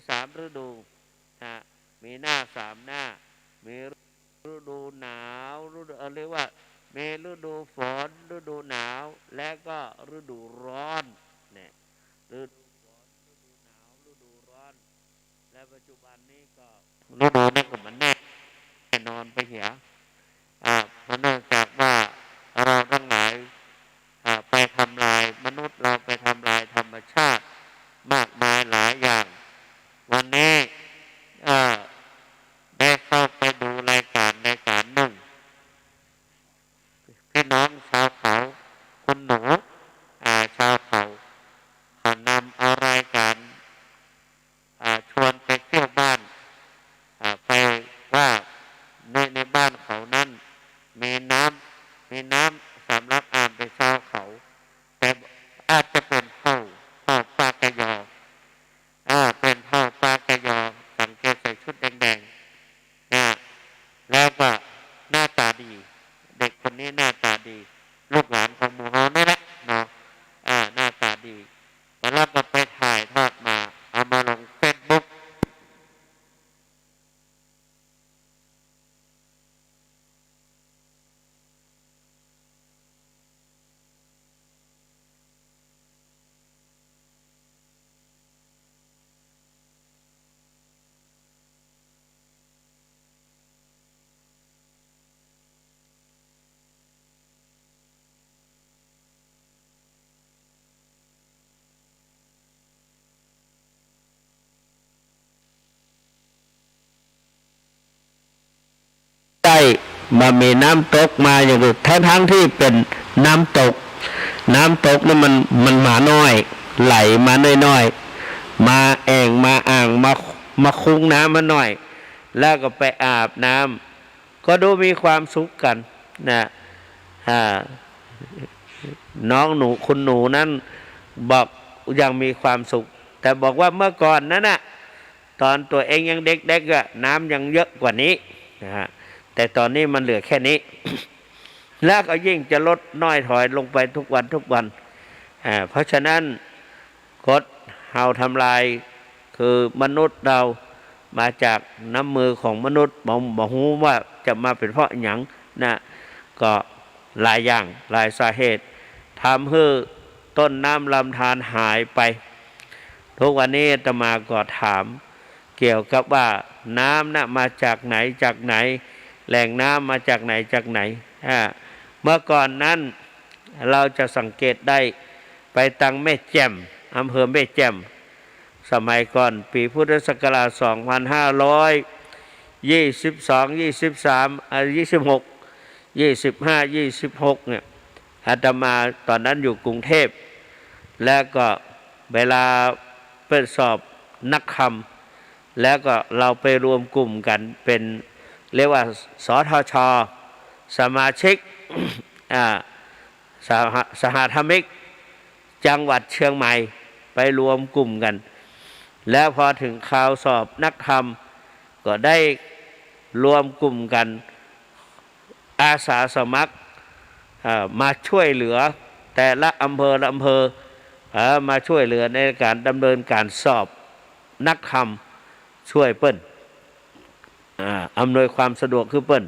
สามฤดูนะมีหน้าสามหน้ามีฤดูหนาวฤดูเรียกว่ามีฤดูฝนฤดูหนาวและก็ฤดูร้อนเนี่ยฤดูฝนฤดูหนาวฤดูร้อนและปัจจุบันนี้ก็ฤดูนี้ก็มันแน่นอนไปเหียเพราะเนื่องจากว่าเราทั้งหลายไปทำลายมนุษย์เราไปทำลายธรรมชาติมากมายหลายอย่างวันนี้ได้เข้าไปดูรายการหนึ่งพี่น้องชาวเขาคุณหนูชาวเขานำเอารายการชวนไปเที่ยวบ้านไปว่าในบ้านเขานั้นมีน้ำสำหรับอาบในชาวเขาแต่อาจจะเป็นเผ่าปากกยอเป็นเผ่าปากกยอสังเกตใส่ชุดแดงๆแล้วก็หน้าตาดีเด็กคนนี้หน้าตาดีลูกหลานของหมู่เฮานี่แหละเนาะหน้าตาดีแล้วก็ไปถ่ายทอดมาเอามาลงเฟซบุ๊กได้มามีน้ำตกมาอย่างอื่นทั้งที่เป็นน้ำตกนี่มันมาน้อยไหลมาน้อยๆมาแอ่งมาอ่างมาคุ้งน้ำมาหน่อยแล้วก็ไปอาบน้ำก็ดูมีความสุขกันนะน้องหนูคุณหนูนั้นบอกยังมีความสุขแต่บอกว่าเมื่อก่อนนั้นน่ะตอนตัวเองยังเด็กๆอะน้ำยังเยอะกว่านี้นะฮะแต่ตอนนี้มันเหลือแค่นี้ แล้วก็ยิ่งจะลดน้อยถอยลงไปทุกวันเพราะฉะนั้นกฎเฮาทำลายคือมนุษย์เรามาจากน้ำมือของมนุษย์บ่ฮู้ว่าจะมาเป็นเพราะหยังนะก็หลายอย่างหลายสาเหตุทำให้ต้นน้ำลำธารหายไปทุกวันนี้อาตมาก็ถามเกี่ยวกับว่าน้ำน่ะมาจากไหนแหล่งน้ำมาจากไหนเมื่อก่อนนั้นเราจะสังเกตได้ไปตังแม่แจ่มอำเภอแม่แจ่มสมัยก่อนปีพุทธศักราช2522 23 26 25 26เนี่ยอาตมาตอนนั้นอยู่กรุงเทพแล้วก็เวลาไปสอบนักคำแล้วก็เราไปรวมกลุ่มกันเป็นเรียกว่าสทช.สมาชิกสหธรรมิกจังหวัดเชียงใหม่ไปรวมกลุ่มกันแล้วพอถึงคราวสอบนักธรรมก็ได้รวมกลุ่มกันอาสาสมัครมาช่วยเหลือแต่ละอำเภอมาช่วยเหลือในการดำเนินการสอบนักธรรมช่วยเปิ้นอำนวยความสะดวกคือเปิ้น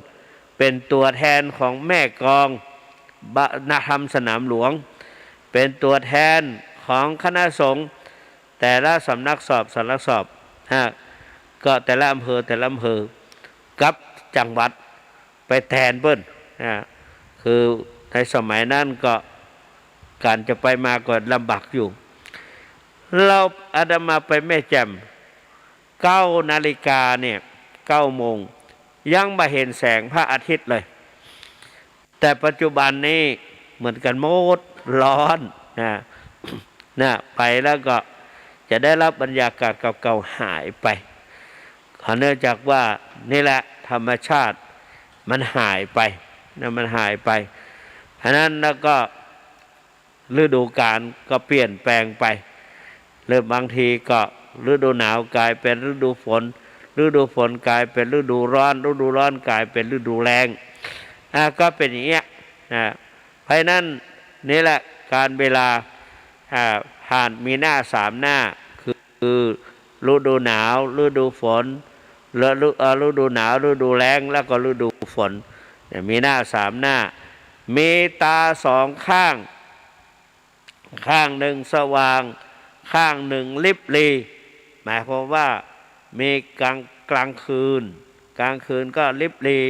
เป็นตัวแทนของแม่กองนธรรมสนามหลวงเป็นตัวแทนของคณะสงฆ์แต่ละสำนักสอบก็แต่ละอำเภอกับจังหวัดไปแทนเปิ้นคือในสมัยนั้นก็การจะไปมาก็ลำบากอยู่เราอาตมาไปแม่แจ่ม9 นาฬิกาเนี่ย9 โมงยังไม่เห็นแสงพระอาทิตย์เลยแต่ปัจจุบันนี้เหมือนกันหมดร้อนนะไปแล้วก็จะได้รับบรรยากาศเก่าๆหายไปเนื่องจากว่านี่แหละธรรมชาติมันหายไปเพราะนั้นแล้วก็ฤดูกาลก็เปลี่ยนแปลงไปเริ่มบางทีก็ฤดูหนาวกลายเป็นฤดูฝนกลายเป็นฤดูร้อนกลายเป็นฤดูแล้งก็เป็นอย่างเงี้ยเพราะนั้นนี่แหละการเวลาผ่านมีหน้า3 หน้าคือ ฤดูหนาวฤดูฝนฤดูหนาวฤดูแล้งแล้วก็ฤดูฝนมีหน้า3หน้ามีตา2ข้างข้างหนึ่งสว่างข้างหนึ่งลิบลีหมายความว่ามีกลางคืนก็ลิบลี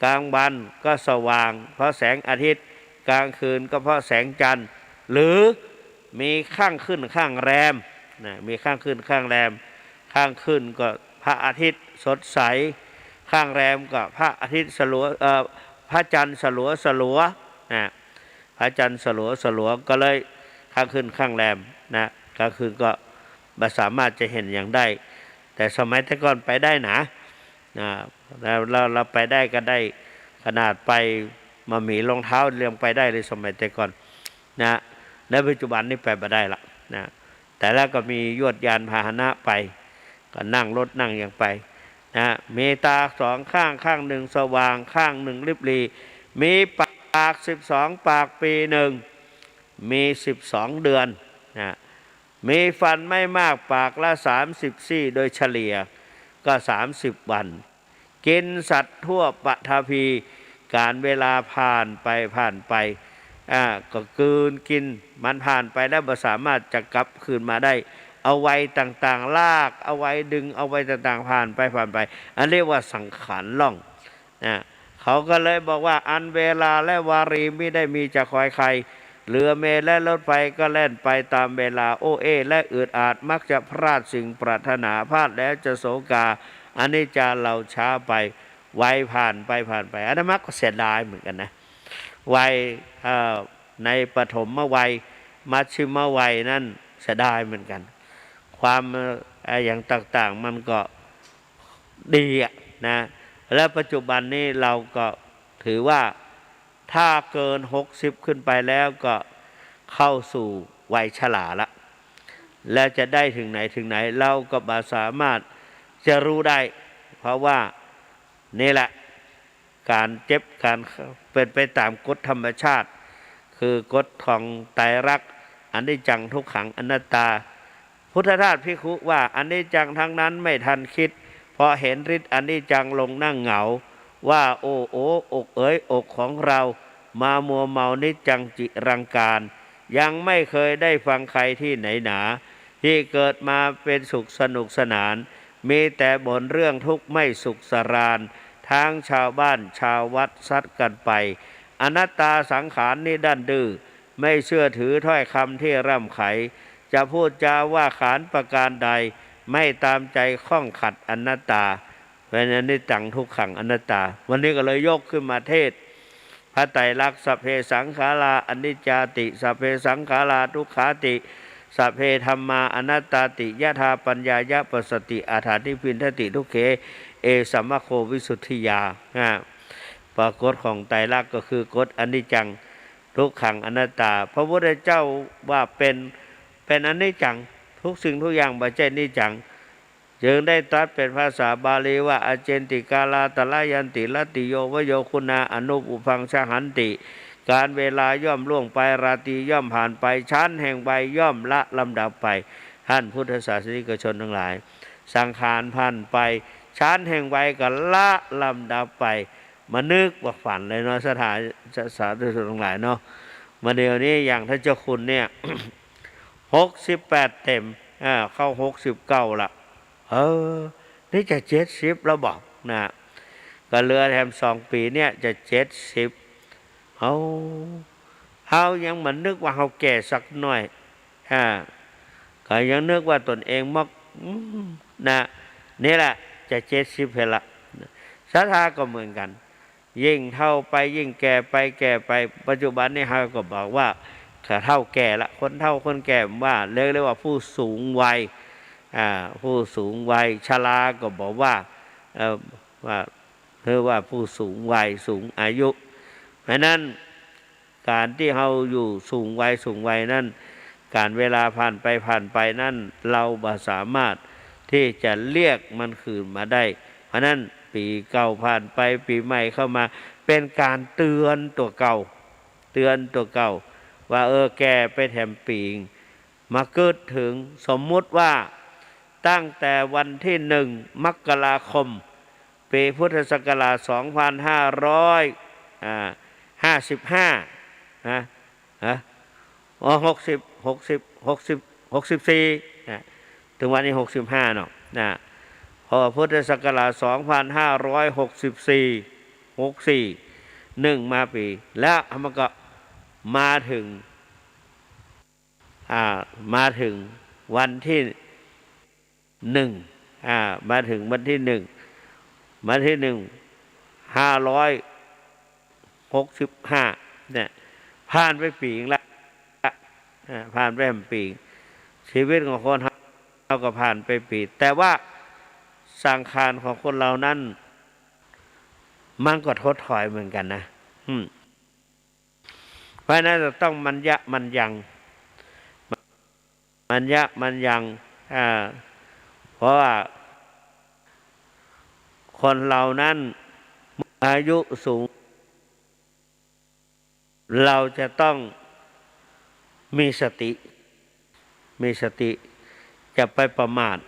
กลางวันก็สว่างเพราะแสงอาทิตย์กลางคืนก็เพราะแสงจันทร์หรือมีข้างขึ้นข้างแรมมีข้างขึ้นข้างแรมข้างขึ้นก็พระอาทิตย์สดใสข้างแรมก็พระอาทิตย์พระจันทร์สลัวพระจันทร์สลัวก็เลยข้างขึ้นข้างแรมกลางคืนก็ไม่สามารถจะเห็นอย่างได้แต่สมัยแต่ก่อนไปได้นะแล้วเราไปได้ก็ได้ขนาดไปมาหมีรองเท้าเรียงไปได้เลยสมัยแต่ก่อนในปัจจุบันนี่ไปไม่ได้ละแต่แล้วก็มียวดยานพาหนะไปก็นั่งรถนั่งอย่างไปมีตา2ข้างข้างหนึ่งสว่างข้างหนึ่งริบรีมีปาก12ปากปีหนึ่งมี12เดือนมีฟันไม่มากปากละ30ซี่โดยเฉลี่ยก็30วันกินสัตว์ทั่วปฐพีการเวลาผ่านไปก็กืนกินมันผ่านไปแล้วไม่สามารถจะกลับคืนมาได้เอาไว้ต่างๆลากเอาไว้ดึงเอาไว้ต่างๆผ่านไปอันเรียกว่าสังขารล่องเขาก็เลยบอกว่าอันเวลาและวารีไม่ได้มีจะคอยใครเรือเมล์และรถไฟก็แล่นไปตามเวลาโอและอืดอาดมักจะพลาดสิ่งปรารถนาพลาดแล้วจะโศกาอันนี้จะเราช้าไปวัยผ่านไปอันนั้นมักก็เสียดายเหมือนกันนะวัยในปฐมวัยมัชชิมวัยนั่นเสียดายเหมือนกันความอย่างต่างๆมันก็ดีนะและปัจจุบันนี้เราก็ถือว่าถ้าเกิน60ขึ้นไปแล้วก็เข้าสู่วัยชราละแล้วจะได้ถึงไหนเราก็บ่สามารถจะรู้ได้เพราะว่านี่แหละการเจ็บการเป็นไปตามกฎธรรมชาติคือกฎของไตรลักษณ์อนิจจังทุกขังอนัตตาพุทธทาสภิกขุว่าอนิจจังทั้งนั้นไม่ทันคิดพอเห็นฤทธิ์อนิจจังลงนั่งเหงาว่าโอ้อกอกของเรามามัวเมานิจจังจิรังการยังไม่เคยได้ฟังใครที่ไหนหนาที่เกิดมาเป็นสุขสนุกสนานมีแต่บ่นเรื่องทุกข์ไม่สุขสรานทั้งชาวบ้านชาววัดซัดกันไปอนัตตาสังขารนี่ด้านดื้อไม่เชื่อถือถ้อยคำที่ร่ำไขจะพูดจาว่าขานประการใดไม่ตามใจข้องขัดอนัตตาเป็นอนิจจังทุกขังอนัตตาวันนี้ก็เลยยกขึ้นมาเทศพระไตรลักษณ์สัพเพสังขาราอนิจจาติสัพเพสังขาราทุกขาติสัพเพธัมมาอนัตตาติยะธาปัญญายะปัสสติอาถานิพินทติทุกเขเอสัมมโควิสุทธิยาปรากฏของไตรลักษณ์ก็คือกฎอนิจจังทุกขังอนัตตาพระพุทธเจ้าว่าเป็นอนิจจังทุกสิ่งทุกอย่างบ่ใช่นิจจังจึงได้ตรัสเป็นภาษาบาลีว่าอเจนติกาลาตละยันติลติโยวโยคุณาอนุปุพังชหันติการเวลาย่อมล่วงไปราตรีย่อมผ่านไปชั้นแห่งใบย่อมละลำดับไปท่านพุทธศาสนิกชนทั้งหลายสังขารผ่านไปชั้นแห่งใบก็ละลำดับไปมานึกว่าฝันเลยเนาะสาธุชนทั้งหลายเนาะมาเดี๋ยวนี้อย่างท่านเจ้าคุณเนี่ย68เต็มเข้า69ละนี่จะ70แล้วบอกนะก็เหลือแถม2 ปีเนี่ยจะ70เขายังมันนึกว่าเขาแก่สักหน่อยก็ยังนึกว่าตนเองมักนะนี่แหละจะ70เพละศรัทธาก็เหมือนกันยิ่งเท่าไปยิ่งแก่ไปปัจจุบันนี้เขาก็บอกว่าเท่าแก่ละคนเท่าคนแก่ว่าเรียกว่าผู้สูงวัยผู้สูงวัยชราก็บอกว่าว่าผู้สูงวัยสูงอายุเพราะนั้นการที่เราอยู่สูงวัยนั้นการเวลาผ่านไปนั้นเราบ่สามารถที่จะเรียกมันคืนมาได้เพราะนั้นปีเก่าผ่านไปปีใหม่เข้ามาเป็นการเตือนตัวเก่าว่าแกไปแถมปีงมาเกิดถึงสมมุติว่า ตั้งแต่วันที่1 มกราคมปีพุทธศักราช2555นะ64ถึงวันนี้65เนาะนะพอพุทธศักราช2564 1มาปีแล้วมันก็มาถึงวันที่มาถึงวันที่1 565เนี่ยผ่านไปปีนึงละผ่านไปปีชีวิตของคนเราก็ผ่านไปปีแต่ว่าสังขารของคนเรานั้นมันก็ถดถอยเหมือนกันนะเพราะนั้นจะต้องมันยังเพราะว่าคนเรานั้นอายุสูงเราจะต้องมีสติอย่าไปประมาท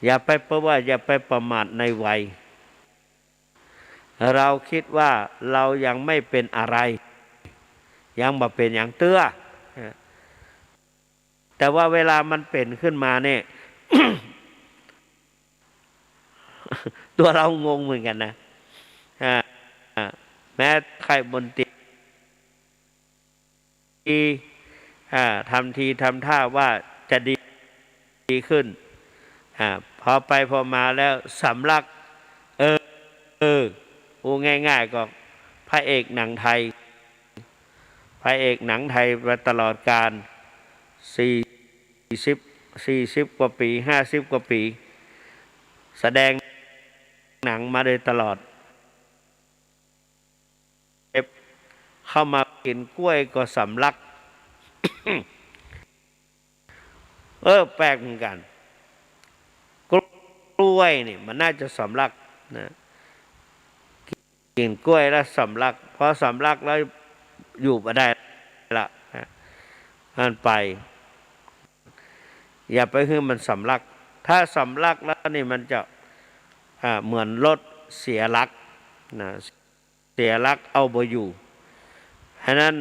อย่าไปประมาทในวัยเราคิดว่าเรายังไม่เป็นอะไรยังบ่เป็นอย่างเตื้อแต่ว่าเวลามันเป็นขึ้นมาเนี่ย ตัวเรางงเหมือนกันนะแม้ใครบนเตียงทำทีทำท่าว่าจะดีขึ้นพอไปพอมาแล้วสำลักพูดง่ายๆก็พระเอกหนังไทยมาตลอดกาล40 กว่าปี50 กว่าปีแสดงหนังมาโดยตลอดเข้ามากินกล้วยก็สำลัก แปลกเหมือนกันกล้วยนี่มันน่าจะสำลักนะกินกล้วยแล้วสำลักพอสำลักแล้วอยู่มาได้ละนั่นไปอย่าไปให้มันสำลักถ้าสำลักแล้วนี่มันจะเหมือนรถเสียหลักนะเสียหลักเอาบ่อยู่ฉะนั้น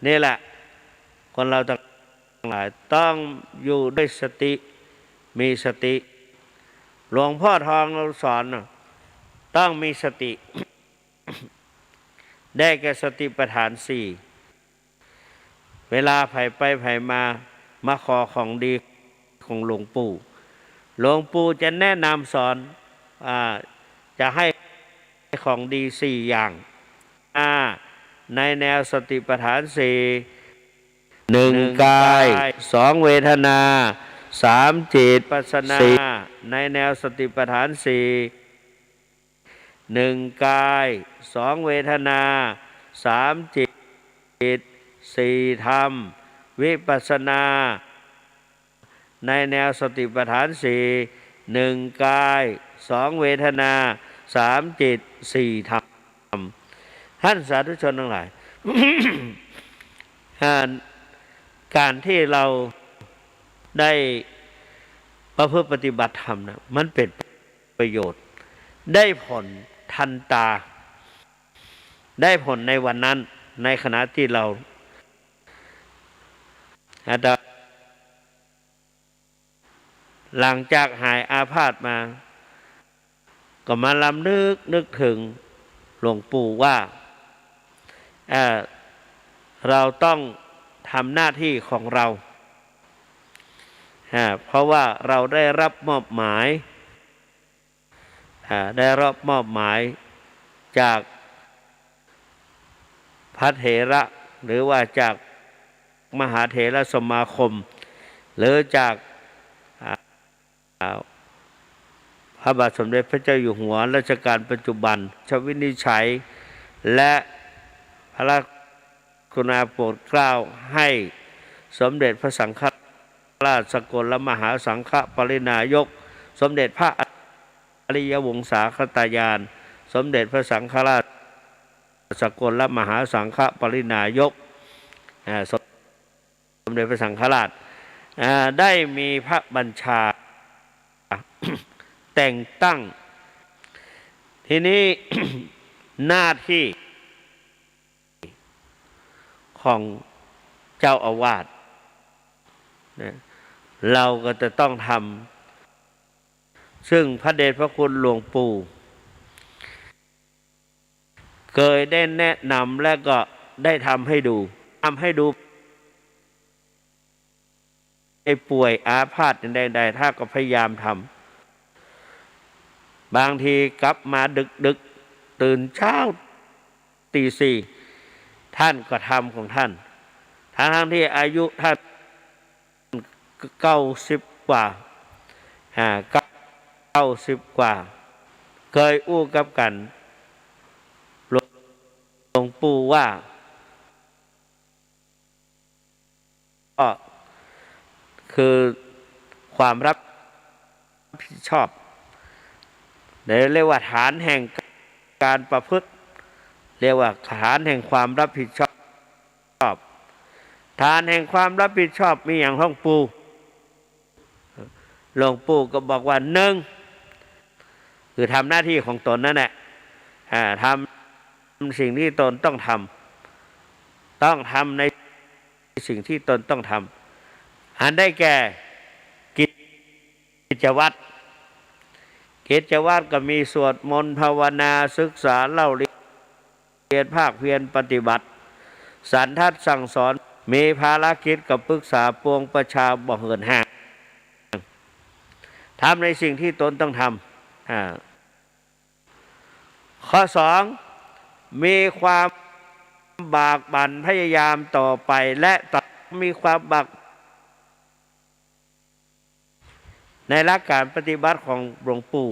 นี่แหละคนเราทั้งหลายต้องอยู่ด้วยสติมีสติหลวงพ่อทองเราสอนต้องมีสติ ได้แก่สติปัฏฐาน 4เวลาไผไปไผมาขอของดีของหลวงปู่จะแนะนำสอนจะให้ของดี4อย่างในแนวสติปัฏฐาน 4 1 กาย2 เวทนา3 จิตปัสสนาในแนวสติปัฏฐาน 4 1 กาย2 เวทนา3 จิต4 ธรรมวิปัสสนาในแนวสติปัฏฐาน 4 1 กาย2 เวทนา3 จิต4 ธรรมท่านสาธุชนทั้งหลาย การที่เราได้ประพฤติปฏิบัติธรรมนะมันเป็นประโยชน์ได้ผลทันตาได้ผลในวันนั้นในขณะที่เราหลังจากหายอาพาธมาก็มาลำนึกถึงหลวงปู่ว่าเราต้องทำหน้าที่ของเราเพราะว่าเราได้รับมอบหมายจากพระเถระหรือว่าจากมหาเถรสมาคมหรือจากพระบาทสมเด็จพระเจ้าอยู่หัวรัชกาลปัจจุบันชวินิจฉัยและพระกรุณาโปรดเกล้าให้สมเด็จพระสังฆราชสกลมหาสังฆปรินายกสมเด็จพระอริยวงศาคตายานสมเด็จพระสังฆราชสกลมหาสังฆปรินายกสมเด็จพระสังฆราช ได้มีพระบัญชา แต่งตั้งทีนี้ หน้าที่ของเจ้าอาวาสนะเราก็จะต้องทำซึ่งพระเดชพระคุณหลวงปู่เคยได้แนะนำและก็ได้ทำให้ดูไอ้ป่วยอาพาธใดๆถ้าก็พยายามทำบางทีกลับมาดึกตื่นเช้าตีสี่ท่านก็ทำของท่านทั้งที่อายุท่าน90 กว่า90 กว่าเคยอู้กับกันหลวงปู่ว่าก็คือความรับผิดชอบเรียกว่าฐานแห่งการประพฤติเรียกว่าฐานแห่งความรับผิดชอบฐานแห่งความรับผิดชอบมีอย่างหลวงปู่ก็บอกว่าหนึ่งคือทำหน้าที่ของตนนั่นแหละทำสิ่งที่ตนต้องทำในสิ่งที่ตนต้องทำอันได้แก่กิจวัตรก็มีสวดมนต์ภาวนาศึกษาเล่าเรียนภาคเพียรปฏิบัติสันทัดสั่งสอนมีภารกิจกับปรึกษาปวงประชาบ่เหินห่างทำในสิ่งที่ตนต้องทำข้อสองมีความบากบั่นพยายามต่อไปและมีความบากในหลักการปฏิบัติของหลวงปู่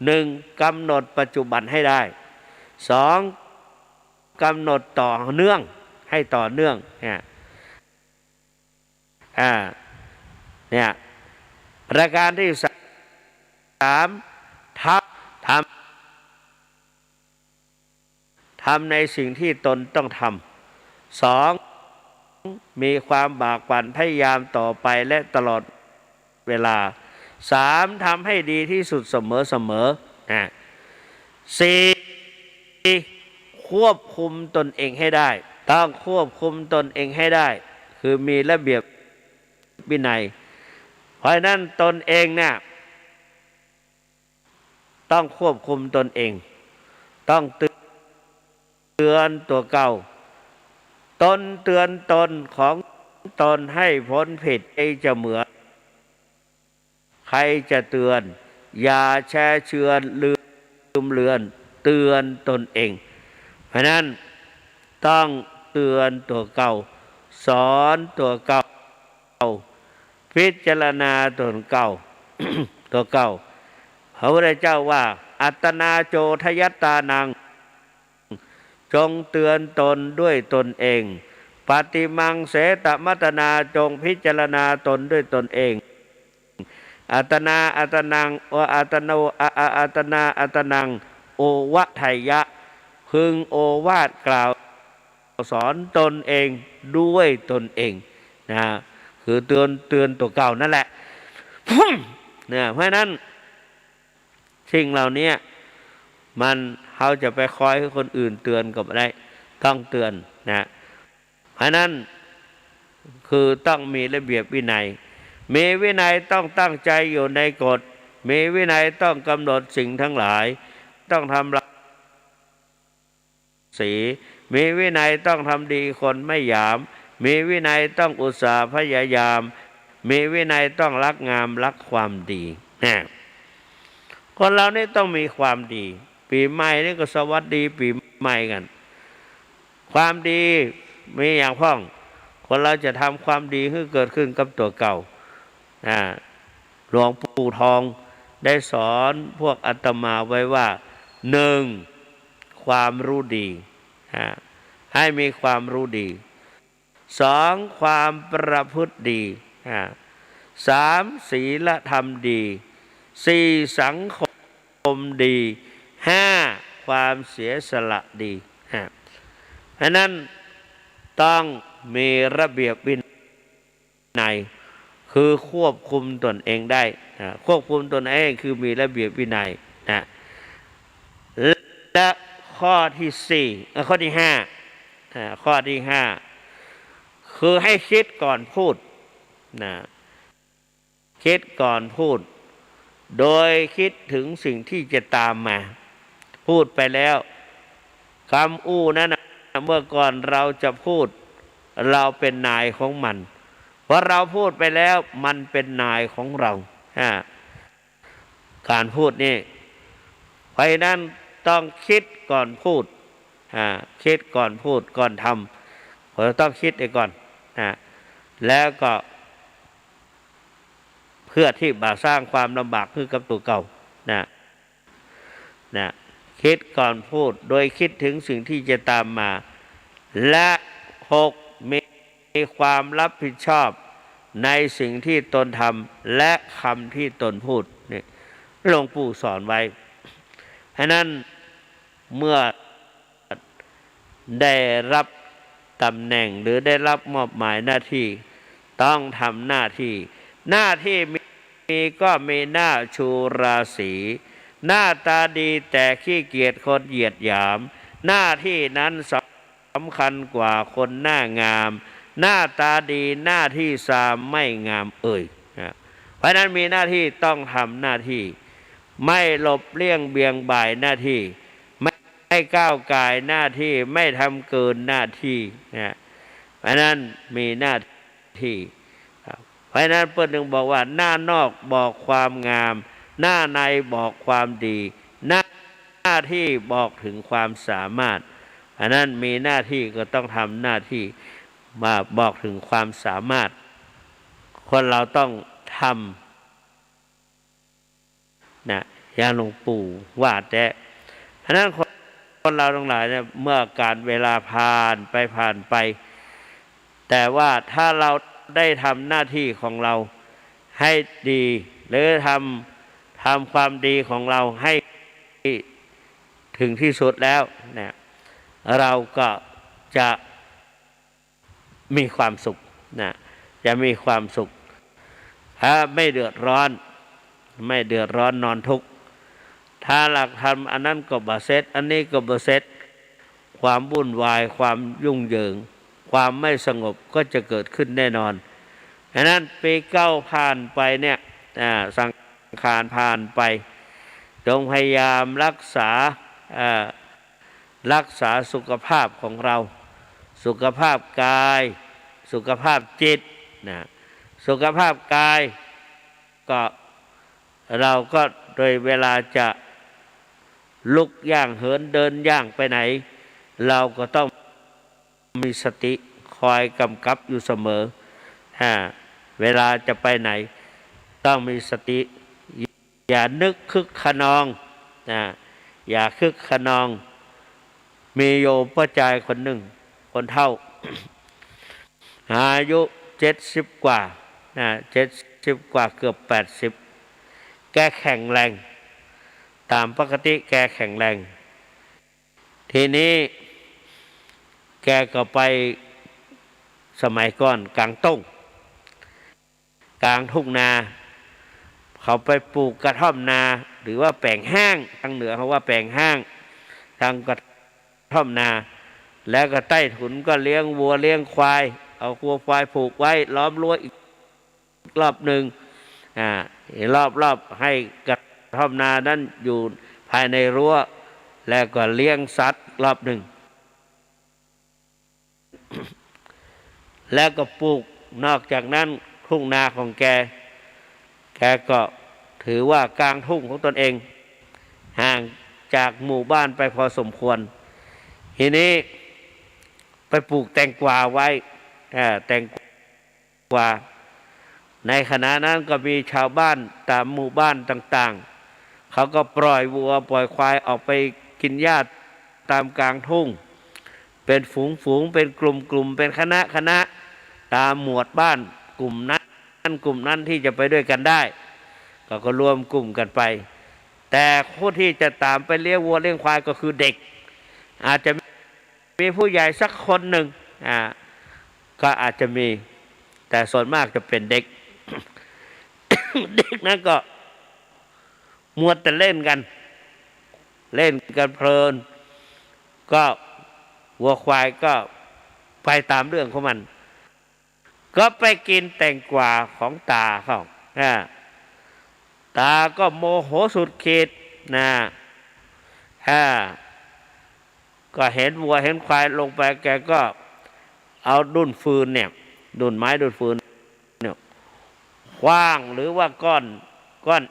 หนึ่งกำหนดปัจจุบันให้ได้สองกำหนดต่อเนื่องให้ต่อเนื่องเนี่ยประการที่สามทำในสิ่งที่ตนต้องทำสองมีความบากบั่นพยายามต่อไปและตลอดเวลาสามทำให้ดีที่สุดเสมอสี่ควบคุมตนเองให้ได้ต้องควบคุมตนเองให้ได้คือมีระเบียบวินัยเพราะนั้นตนเองเนี่ยต้องควบคุมตนเองต้องเตือนตัวเก่าตนเตือนตนของตนให้พ้นผิดจะเหมือนใครจะเตือนอย่าแช่เชือนลืมเลือนเตือนตนเองเพราะนั้นต้องเตือนตัวเก่าสอนตัวเก่าพิจารณาตัวเก่า ตัวเก่าพระพุทธเจ้าว่าอัตนาโจทยัตตานังจงเตือนตนด้วยตนเองปฏิมังเสตมัตนาจงพิจารณาตนด้วยตนเองอัตนาอัตนังอัตโนอัตนาอัตนังโอวะไทยะพึงโอวาทกล่าวสอนตนเองด้วยตนเองนะคือเตือนตัวเก่านั่นแหละเนี่ยเพราะนั้นสิ่งเหล่านี้มันเขาจะไปคอยให้คนอื่นเตือนก็ไม่ได้ต้องเตือนนะเพราะนั้นคือต้องมีระเบียบวินัยมีวินัยต้องตั้งใจอยู่ในกฎมีวินัยต้องกำหนดสิ่งทั้งหลายต้องทำศีลมีวินัยต้องทำดีคนไม่หยามมีวินัยต้องอุตสาห์พยายามมีวินัยต้องรักงามรักความดีคนเรานี่ต้องมีความดีปีใหม่นี่ก็สวัสดีปีใหม่กันความดีมีอย่างพ้องคนเราจะทำความดีให้เกิดขึ้นกับตัวเก่าหลวงปู่ทองได้สอนพวกอาตมาไว้ว่าหนึ่งความรู้ดีให้มีความรู้ดีสองความประพฤติดีสามศีลธรรมดีสี่สังคมดีห้าความเสียสละดีเพราะนั้นต้องมีระเบียบวินัย คือควบคุมตนเองได้ควบคุมตนเองคือมีระเบียบวินัยนะและข้อที่สี่ข้อที่ห้าข้อที่ห้าคือให้คิดก่อนพูดนะคิดก่อนพูดโดยคิดถึงสิ่งที่จะตามมาพูดไปแล้วคำอู้นั้นนะเมื่อก่อนเราจะพูดเราเป็นนายของมันพอเราพูดไปแล้วมันเป็นนายของเราการพูดนี่เพราะนั้นต้องคิดก่อนพูดคิดก่อนพูดก่อนทำเราต้องคิดไปก่อนแล้วก็เพื่อที่จะสร้างความลำบากขึ้นกับตัวเก่าคิดก่อนพูดโดยคิดถึงสิ่งที่จะตามมาและ6มีความรับผิดชอบในสิ่งที่ตนทำและคำที่ตนพูดนี่หลวงปู่สอนไว้ฉะนั้นเมื่อได้รับตำแหน่งหรือได้รับมอบหมายหน้าที่ต้องทำหน้าที่มีก็มีหน้าชูราศีหน้าตาดีแต่ขี้เกียจคนเหยียดหยามหน้าที่นั้นสำคัญกว่าคนหน้างามหน้าตาดีหน้าที่ซามไม่งามเพราะนั้นมีหน้าที่ต้องทำหน้าที่ไม่หลบเลี่ยงเบี่ยงบ่ายหน้าที่ไม่ก้าวก่ายหน้าที่ไม่ทำเกินหน้าที่เพราะนั้นมีหน้าที่เพราะนั้นเปิ้ลจึงบอกว่าหน้านอกบอกความงามหน้าในบอกความดีหน้าที่บอกถึงความสามารถอันนั้นมีหน้าที่ก็ต้องทำหน้าที่มาบอกถึงความสามารถคนเราต้องทำอย่างหลวงปู่ว่าแต่อันนั้นคนเราทั้งหลายเนี่ยเมื่อการเวลาผ่านไปแต่ว่าถ้าเราได้ทำหน้าที่ของเราให้ดีหรือทำความดีของเราให้ถึงที่สุดแล้วเนี่ยเราก็จะมีความสุขจะมีความสุขถ้าไม่เดือดร้อนนอนทุกข์ถ้าหลักทำอันนั้นก็บ่เสร็จอันนี้ก็บ่เสร็จความวุ่นวายความยุ่งเหยิงความไม่สงบก็จะเกิดขึ้นแน่นอนฉะนั้นปีเก้าผ่านไปเนี่ยสังขารผ่านไปจงพยายามรักษาสุขภาพของเราสุขภาพกายสุขภาพจิตสุขภาพกายก็เราก็โดยเวลาจะลุกย่างเหินเดินย่างไปไหนเราก็ต้องมีสติคอยกำกับอยู่เสมอเวลาจะไปไหนต้องมีสติอย่านึกคึกขนองอย่าคึกขนองมีโยมพ่อใจคนหนึ่งคนเฒ่าอายุ70 กว่า70 กว่าเกือบ80แกแข็งแรงตามปกติแกแข็งแรงทีนี้แกก็ไปสมัยก่อนกลางต้งกลางทุ่งนาเขาไปปลูกกระท่อมนาหรือว่าแปลงห้างทางเหนือเขาว่าแปลงห้างทางกระท่อมนาแล้วก็ใต้ถุนก็เลี้ยงวัวเลี้ยงควายเอาวัวควายผูกไว้ล้อมรั้วอีกรอบหนึ่งรอบให้กระท่อมนานั้นอยู่ภายในรั้วแล้วก็เลี้ยงสัตว์รอบหนึ่งแล้วก็ปลูกนอกจากนั้นทุ่งนาของแกก็ถือว่ากลางทุ่งของตนเองห่างจากหมู่บ้านไปพอสมควรทีนี้ไปปลูกแตงกวาไว้แตงกวาในขณะนั้นก็มีชาวบ้านตามหมู่บ้านต่างๆเขาก็ปล่อยวัวปล่อยควายออกไปกินหญ้าตามกลางทุ่งเป็นฝูงเป็นกลุ่มเป็นคณะตามหมวดบ้านกลุ่มนั้นที่จะไปด้วยกันได้ก็รวมกลุ่มกันไปแต่ผู้ที่จะตามไปเลี้ยงวัวเลี้ยงควายก็คือเด็กอาจจะมีผู้ใหญ่สักคนหนึ่งก็อาจจะมีแต่ส่วนมากจะเป็นเด็ก เด็กนั้นก็มัวแต่เล่นกันเพลินก็วัวควายก็ไปตามเรื่องของมันก็ไปกินแตงกวาของตาเขาตาก็โมโหสุดขีดนะก็เห็นวัวเห็นควายลงไปแกก็เอาดุนฟืนเนี่ยดุนไม้ดุนฟืนเนี่ยขว้างหรือว่าก้อน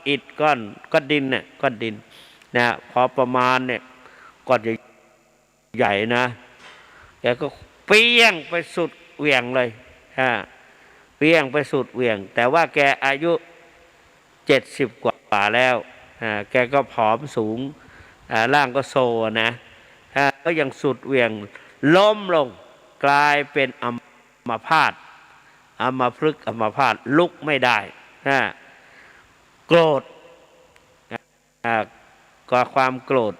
อิฐก้อนดินเนี่ยก้อนดินนะพอประมาณเนี่ยก้อนใหญ่นะแกก็เปี้ยงไปสุดเหวี่ยงเลยเปี้ยงไปสุดเหวี่ยงแต่ว่าแกอายุ70 กว่าแล้วแกก็ผอมสูงร่างก็โซนะก็ยังสุดเหวี่ยงล้มลงกลายเป็นอัมพาตอัมพฤกษ์อัมพาตลุกไม่ได้โกรธก็ความโกรธ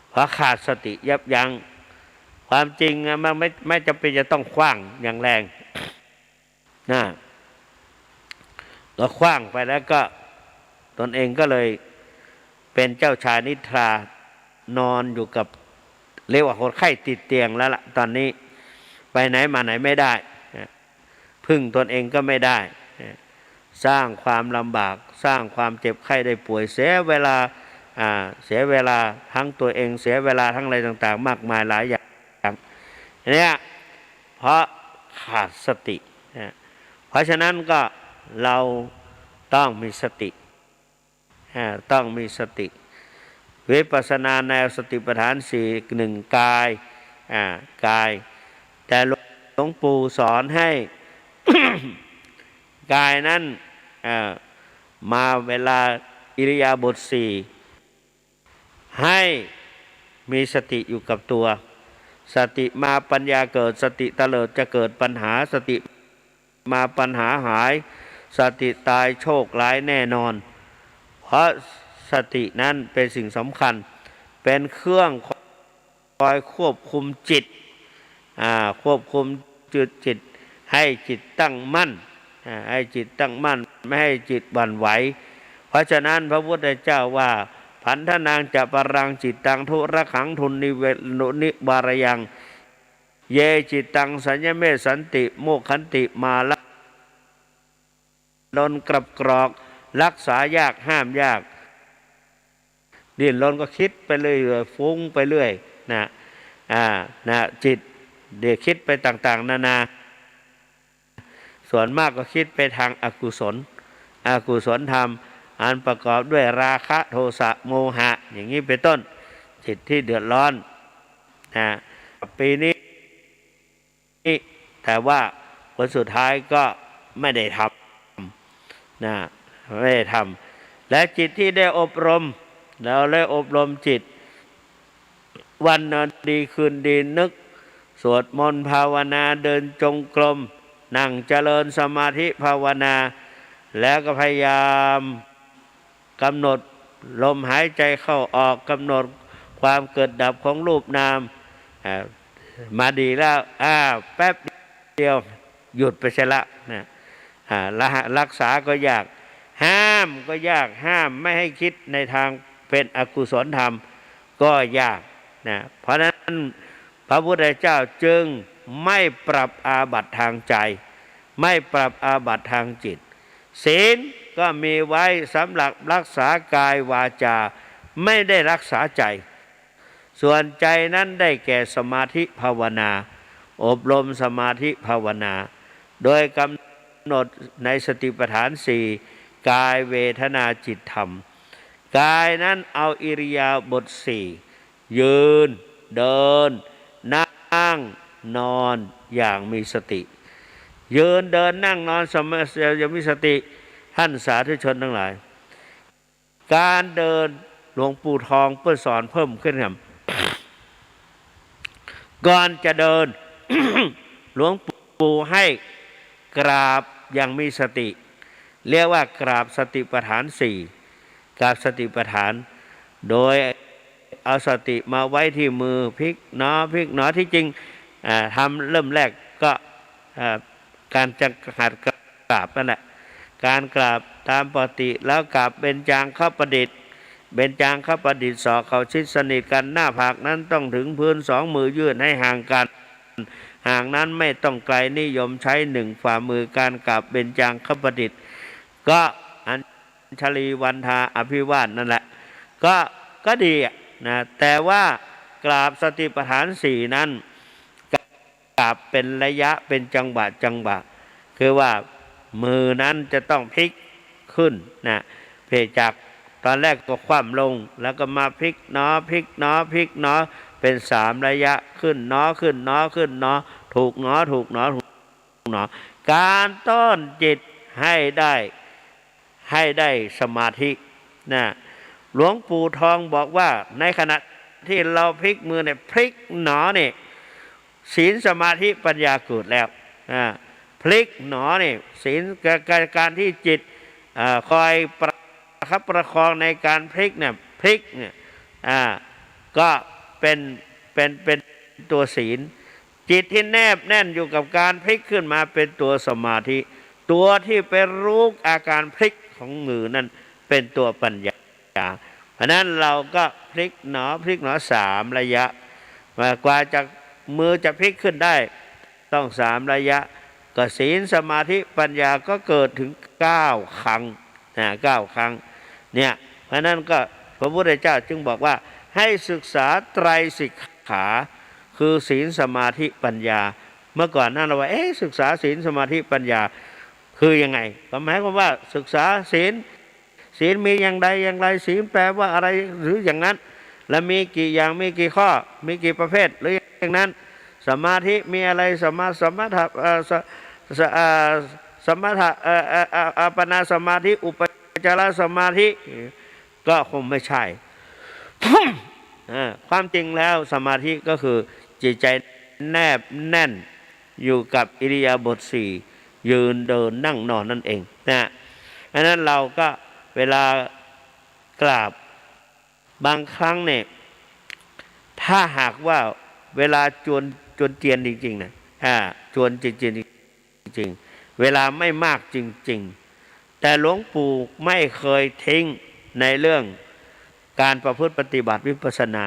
เพราะขาดสติยับยั้งความจริงมันไม่จำเป็นจะต้องขว้างอย่างแรงก็ขว้างไปแล้วก็ตนเองก็เลยเป็นเจ้าชายนิทรานอนอยู่กับเรียกว่าคนไข้ติดเตียงแล้วล่ะตอนนี้ไปไหนมาไหนไม่ได้พึ่งตนเองก็ไม่ได้สร้างความลำบากสร้างความเจ็บไข้ได้ป่วยเสียเวลาทั้งตัวเองเสียเวลาทั้งอะไรต่างๆมากมายหลายอย่างเนี่ยเพราะขาดสติเพราะฉะนั้นก็เราต้องมีสติวิปัสสนาแนวสติปัฏฐาน4 1กายแต่หลวงปู่สอนให้ กายนั้นมาเวลาอิริยาบถ4ให้มีสติอยู่กับตัวสติมาปัญญาเกิดสติเตลิดจะเกิดปัญหาสติมาปัญหาหายสติตายโชคร้ายแน่นอนเพราะสตินั้นเป็นสิ่งสำคัญเป็นเครื่องคอยควบคุมจิตจิตให้จิตตั้งมั่นไม่ให้จิตบั่นไหวเพราะฉะนั้นพระพุทธเจ้าว่าพันธนางจะปรังจิตตังทุระขังทุนนิบารยังเยจิตตังสัญญเมสันติโมขันติมาละดนกลับกรอกรักษายากห้ามยากดิ้นรนก็คิดไปเรื่อยฟุ้งไปเรื่อยจิตเดี๋ยวคิดไปต่างๆนานาส่วนมากก็คิดไปทางอกุศลธรรมอันประกอบด้วยราคะโทสะโมหะอย่างนี้เป็นต้นจิตที่เดือดร้อนปีนี้แต่ว่าผลสุดท้ายก็ไม่ได้ทำและจิตที่ได้อบรมเราได้อบรมจิตวันนอนดีคืนดีนึกสวดมนต์ภาวนาเดินจงกรมนั่งเจริญสมาธิภาวนาแล้วก็พยายามกำหนดลมหายใจเข้าออกกำหนดความเกิดดับของรูปนามมาดีแล้วแป๊บเดียวหยุดไปเสียละรักษาก็ยากห้ามก็ยากห้ามไม่ให้คิดในทางเป็นอกุศลธรรมก็ยากเพราะนั้นพระพุทธเจ้าจึงไม่ปรับอาบัติทางใจไม่ปรับอาบัติทางจิตศีลก็มีไว้สำหรับรักษากายวาจาไม่ได้รักษาใจส่วนใจนั้นได้แก่สมาธิภาวนาอบรมสมาธิภาวนาโดยกำหนดในสติปัฏฐาน4กายเวทนาจิตธรรมกายนั้นเอาอิริยาบถ4ยืนเดินนั่งนอนอย่างมีสติยืนเดินนั่งนอนอย่างมีสติท่านสาธุชนทั้งหลายการเดินหลวงปู่ทองเพื่อสอนเพิ่มขึ้นครับก่อนจะเดิน หลวงปู่ให้กราบอย่างมีสติเรียกว่ากราบสติปัฏฐาน4กราบสติปัฏฐานโดยเอาสติมาไว้ที่มือพลิกหนอที่จริงทำเริ่มแรกก็การจะหัดกราบนั่นแหละการกราบ ตามปกติแล้วกราบเบญจางคประดิษฐ์เบญจางคประดิษฐ์ศอกเขาชิดสนิทกันหน้าผากนั้นต้องถึงพื้น2 มือยื่นให้ห่างกันห่างนั้นไม่ต้องไกลนิยมใช้1 ฝ่ามือการกราบเบญจางคประดิษฐ์ก็อัญชลีวันทาอภิวาทนั่นแหละก็ดีนะแต่ว่ากราบสติปัฏฐาน4นั้นกราบเป็นระยะเป็นจังหวะคือว่ามือนั้นจะต้องพลิกขึ้นนะเพจากตอนแรกก็คว่ำลงแล้วก็มาพลิกหนอพลิกหนอพลิกหนอเป็น3 ระยะขึ้นหนอขึ้นหนอขึ้นหนอถูกหนอถูกหนอถูกหนอการต้อนจิตให้ได้สมาธินะหลวงปู่ทองบอกว่าในขณะที่เราพลิกมือเนี่ยพลิกหนอเนี่ยศีลสมาธิปัญญาเกิดแล้วพลิกหนอเนี่ยศีลการที่จิตคอยประคับประคองในการพลิกเนี่ยพลิกเนี่ยก็เป็นตัวศีลจิตที่แนบแน่นอยู่กับการพลิกขึ้นมาเป็นตัวสมาธิตัวที่ไปรู้อาการพลิกของมือนั้นเป็นตัวปัญญาเพราะนั้นเราก็พลิกหนอ3 ระยะกว่าจากมือจะพลิกขึ้นได้ต้อง3 ระยะก็ศีลสมาธิปัญญาก็เกิดถึง9 ครั้ง9 ครั้งเนี่ยเพราะนั้นก็พระพุทธเจ้าจึงบอกว่าให้ศึกษาไตรสิกขาคือศีลสมาธิปัญญาเมื่อก่อนนั้นเราว่าศึกษาศีลสมาธิปัญญาคือยังไงก็หมายความว่าศึกษาศีลมีอย่างใดอย่างไรศีลแปลว่าอะไรหรืออย่างนั้นและมีกี่อย่างมีกี่ข้อมีกี่ประเภทหรืออย่างนั้นสมาธิมีอะไรสมถะอัปปนาสมาธิอุปจารสมาธิก็คงไม่ใช่ ความจริงแล้วสมาธิก็คือจิตใจแนบแน่นอยู่กับอิริยาบถ4ยืนเดินนั่งนอนนั่นเองนะเพราะนั้นเราก็เวลากราบบางครั้งเนี่ยถ้าหากว่าเวลาจวนเจียนจริงๆนะจวนจริงจริงเวลาไม่มากจริงๆแต่หลวงปู่ไม่เคยทิ้งในเรื่องการประพฤติปฏิบัติวิปัสสนา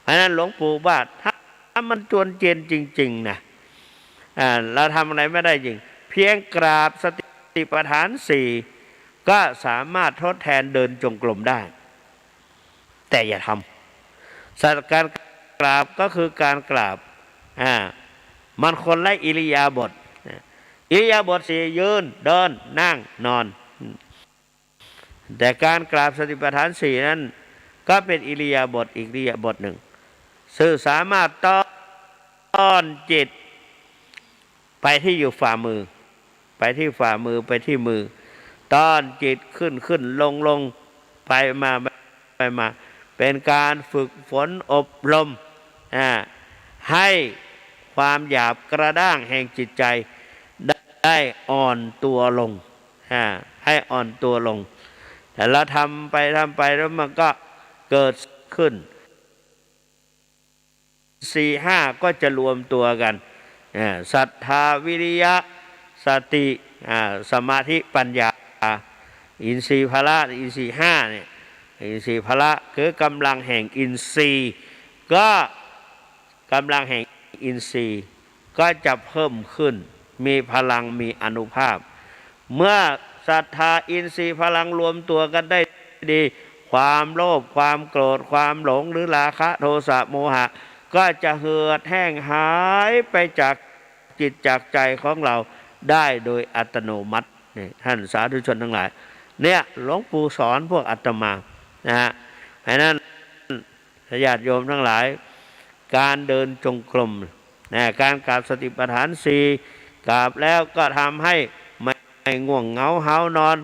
เพราะนั้นหลวงปู่ว่าถ้ามันจวนเจียนจริงๆนะเราทำอะไรไม่ได้จริงเพียงกราบสติปัฏฐาน4ก็สามารถทดแทนเดินจงกรมได้แต่อย่าทำการกราบก็คือการกราบมันคนละอิริยาบถอิริยาบถ4ยืนเดินนั่งนอนแต่การกราบสติปัฏฐาน4นั้นก็เป็นอิริยาบถอีกอิริยาบถหนึ่งซึ่งสามารถต้อนจิตไปที่อยู่ฝ่ามือไปที่ฝ่ามือไปที่มือต้อนจิตขึ้นลงไปมาเป็นการฝึกฝนอบรมให้ความหยาบกระด้างแห่งจิตใจได้อ่อนตัวลงให้อ่อนตัวลงแต่เราทำไปแล้วมันก็เกิดขึ้น 4-5 ก็จะรวมตัวกันศรัทธาวิริยะสติสมาธิปัญญาอินทรีย์พละอินทรีย์5เนี่ยอินทรีย์พละคือกำลังแห่งอินทรีย์ก็กำลังแห่งอินทรีย์ก็จะเพิ่มขึ้นมีพลังมีอานุภาพเมื่อศรัทธาอินทรีย์พลังรวมตัวกันได้ดีความโลภความโกรธความหลงหรือราคะโทสะโมหะก็จะเหือดแห้งหายไปจากจิตจากใจของเราได้โดยอัตโนมัตินี่ท่านสาธุชนทั้งหลายเนี่ยหลวงปู่สอนพวกอาตมานะฮะเพราะนั้นญาติโยมทั้งหลายการเดินจงกรมการกราบสติปัฏฐาน4กราบแล้วก็ทำให้ไม่ง่วงเหงาหาวนอน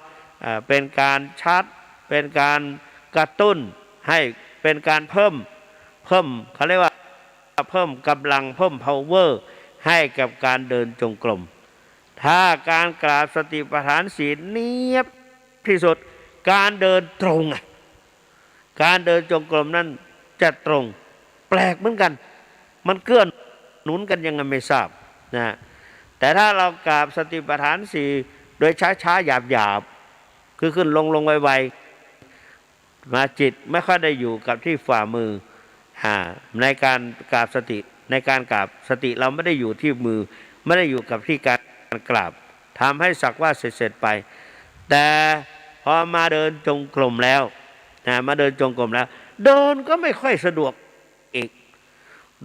เป็นการชัดเป็นการกระตุ้นให้เป็นการเพิ่มเขาเรียกว่าเพิ่มกำลังเพิ่ม power ให้กับการเดินจงกรมถ้าการกราบสติปัฏฐาน4เนียบที่สุดการเดินตรงการเดินจงกรมนั้นจะตรงแปลกเหมือนกันมันเกื้อหนุนกันยังไงไม่ทราบนะแต่ถ้าเรากราบสติปัฏฐาน4โดยช้าๆหยาบ ขึ้นลงไวๆมาจิตไม่ค่อยได้อยู่กับที่ฝ่ามือในการกราบสติในการกราบสติเราไม่ได้อยู่ที่มือไม่ได้อยู่กับที่การกราบทำให้สักว่าเสร็จไปแต่พอมาเดินจงกรมแล้วมาเดินจงกรมแล้วเดินก็ไม่ค่อยสะดวกอีก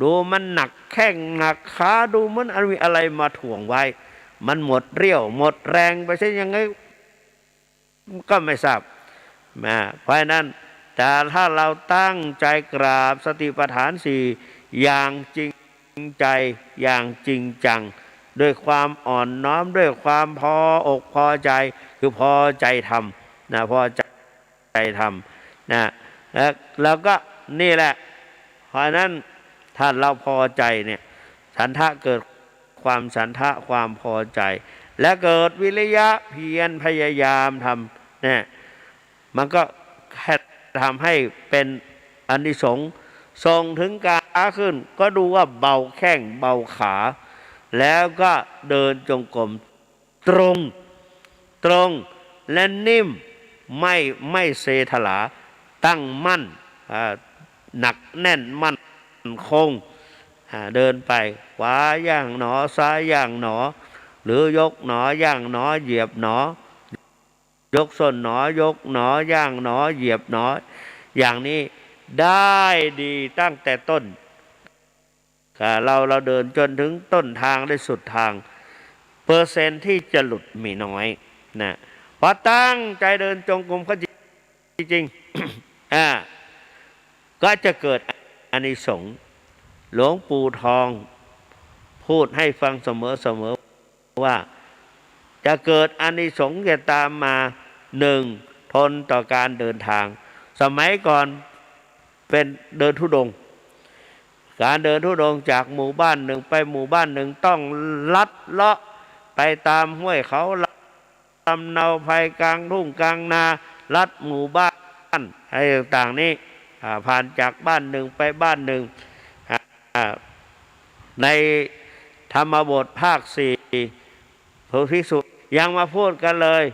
ดูมันหนักแข้งหนักขาดูมันมีอะไรมาถ่วงไว้มันหมดเรี่ยวหมดแรงไปใช่ยังไงก็ไม่ทราบเพราะนั้นแต่ถ้าเราตั้งใจกราบสติปัฏฐานสี่อย่างจริงใจอย่างจริงจังด้วยความอ่อนน้อมด้วยความพออกพอใจคือพอใจทำพอใจทำแล้วก็นี่แหละเพราะนั้นถ้าเราพอใจเนี่ยฉันทะเกิดความฉันทะความพอใจและเกิดวิริยะเพียรพยายามทำเนี่ยมันก็แค่ทำให้เป็นอานิสงส์ส่งถึงการขึ้นก็ดูว่าเบาแข้งเบาขาแล้วก็เดินจงกรมตรงและนิ่มไม่เสถลาตั้งมั่นหนักแน่นมั่นคงเดินไปขวาย่างหนอซ้ายย่างหนอหรือยกหนอย่างหนอเหยียบหนอยกส้นหนอยกหนอย่างหนอเหยียบหนออย่างนี้ได้ดีตั้งแต่ต้นเราเดินจนถึงต้นทางได้สุดทางเปอร์เซ็นต์ที่จะหลุดมีน้อยนะพอตั้งใจเดินจงกรมก็จริงก็จะเกิดอานิสงส์หลวงปู่ทองพูดให้ฟังเสมอว่าจะเกิดอานิสงส์จะตามมาหนึ่งทนต่อการเดินทางสมัยก่อนเป็นเดินธุดงค์การเดินธุดงค์จากหมู่บ้านหนึ่งไปหมู่บ้านหนึ่งต้องลัดเลาะไปตามห้วยเขาลำเนาภัยกลางทุ่งกลางนาลัดหมู่บ้านอะไรต่างๆนี้ผ่านจากบ้านหนึ่งไปบ้านหนึ่งในธรรมบทภาคสี่พระภิกษุยังมาพูดกันเลย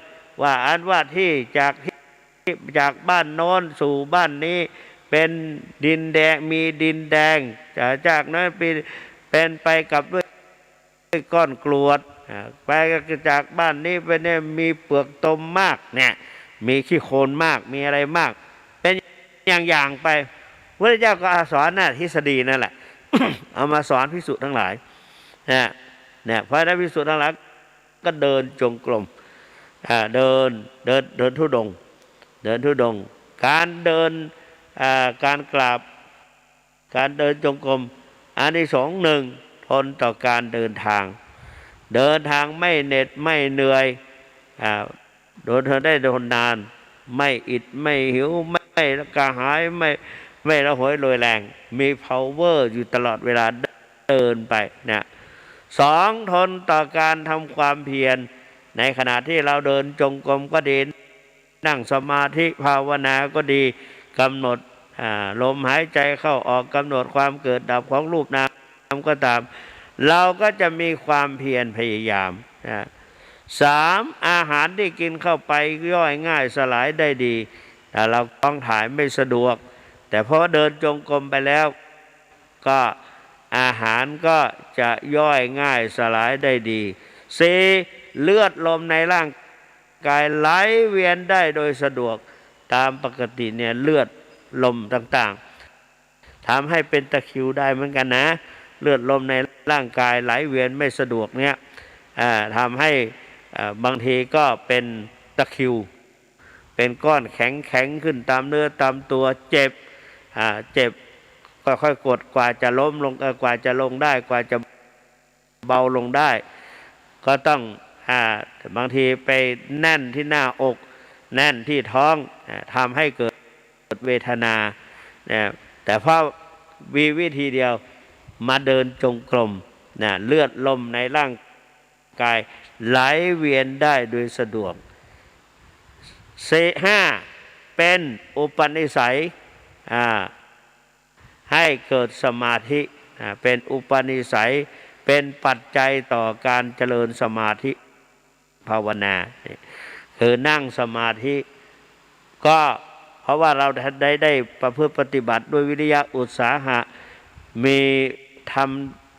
ว่าอันว่าที่จากบ้านโน้นสู่บ้านนี้เป็นดินแดงมีดินแดงจากนั้นเป็นไปกับด้วยก้อนกรวดไปจากบ้านนี้ไปเนี่ยมีเปลือกตมมากเนี่ยมีขี้โคลนมากมีอะไรมากเป็นอย่างไปพระเจ้าก็สอนทฤษฎีนั่นแหละ เอามาสอนภิกษุทั้งหลายเนี่ยพระนักภิกษุทั้งหลายก็เดินจงกรมเดินธุดงค์การเดินการกราบการเดินจงกรมอานิสงส์หนึ่งทนต่อการเดินทางไม่เหน็ดไม่เหนื่อยเดินได้นานไม่อิดไม่หิวไม่กระหายไม่ระหวยโรยแรงมี power อยู่ตลอดเวลาเดินไปเนี่ยสองทนต่อการทำความเพียรในขณะที่เราเดินจงกรมก็ดีนั่งสมาธิภาวนาก็ดีกำหนดลมหายใจเข้าออกกำหนดความเกิดดับของรูปนามก็ตามเราก็จะมีความเพียรพยายามสามอาหารที่กินเข้าไปย่อยง่ายสลายได้ดีแต่เราต้องถ่ายไม่สะดวกแต่พอเดินจงกรมไปแล้วก็อาหารก็จะย่อยง่ายสลายได้ดีสี่เลือดลมในร่างกายไหลเวียนได้โดยสะดวกตามปกติเนี่ยเลือดลมต่างๆทำให้เป็นตะคริวได้เหมือนกันนะเลือดลมในร่างกายไหลเวียนไม่สะดวกเนี่ยทำให้บางทีก็เป็นตะคริวเป็นก้อนแข็งขึ้นตามเนื้อตามตัวเจ็บค่อยๆกดกว่าจะล้มลงกว่าจะลงได้กว่าจะเบาลงได้ก็ต้องบางทีไปแน่นที่หน้าอกแน่นที่ท้องทำให้เกิดเวทนาแต่เพราะวิธีเดียวมาเดินจงกรมเลือดลมในร่างกายไหลเวียนได้โดยสะดวกห้าเป็นอุปนิสัยให้เกิดสมาธิเป็นอุปนิสัยเป็นปัจจัยต่อการเจริญสมาธิภาวนา คือนั่งสมาธิก็เพราะว่าเราได้ประพฤติปฏิบัติด้วยวิริยะอุตสาหะมี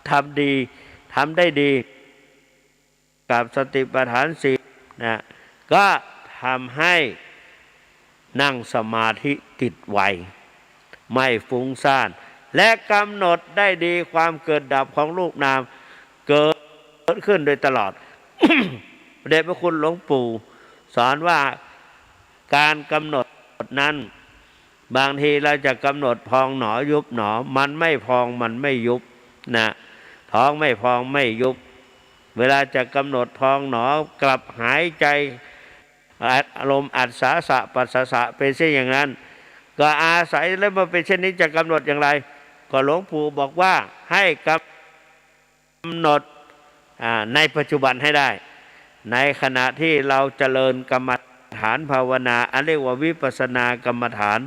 ทำดีทำได้ดีกับสติปัฏฐานสี่นะก็ทำให้นั่งสมาธิติดไวไม่ฟุ้งซ่านและกำหนดได้ดีความเกิดดับของรูปนามเกิดขึ้นโดยตลอด พระเดชพระคุณหลวงปู่สอนว่าการกำหนดนั้นบางทีเราจะกำหนดพองหนอยุบหนอมันไม่พองมันไม่ยุบนะท้องไม่พองไม่ยุบเวลาจะกำหนดพองหนอกลับหายใจอารมณ์อัศสะปัสสะเป็นเช่นอย่างนั้นก็อาศัยแล้วมาเป็นเช่นนี้จะกำหนดอย่างไรก็หลวงปู่บอกว่าให้กำหนดในปัจจุบันให้ได้ในขณะที่เราเจริญกรรมฐานภาวนาอันเรียกว่าวิปัสสนากรรมฐาน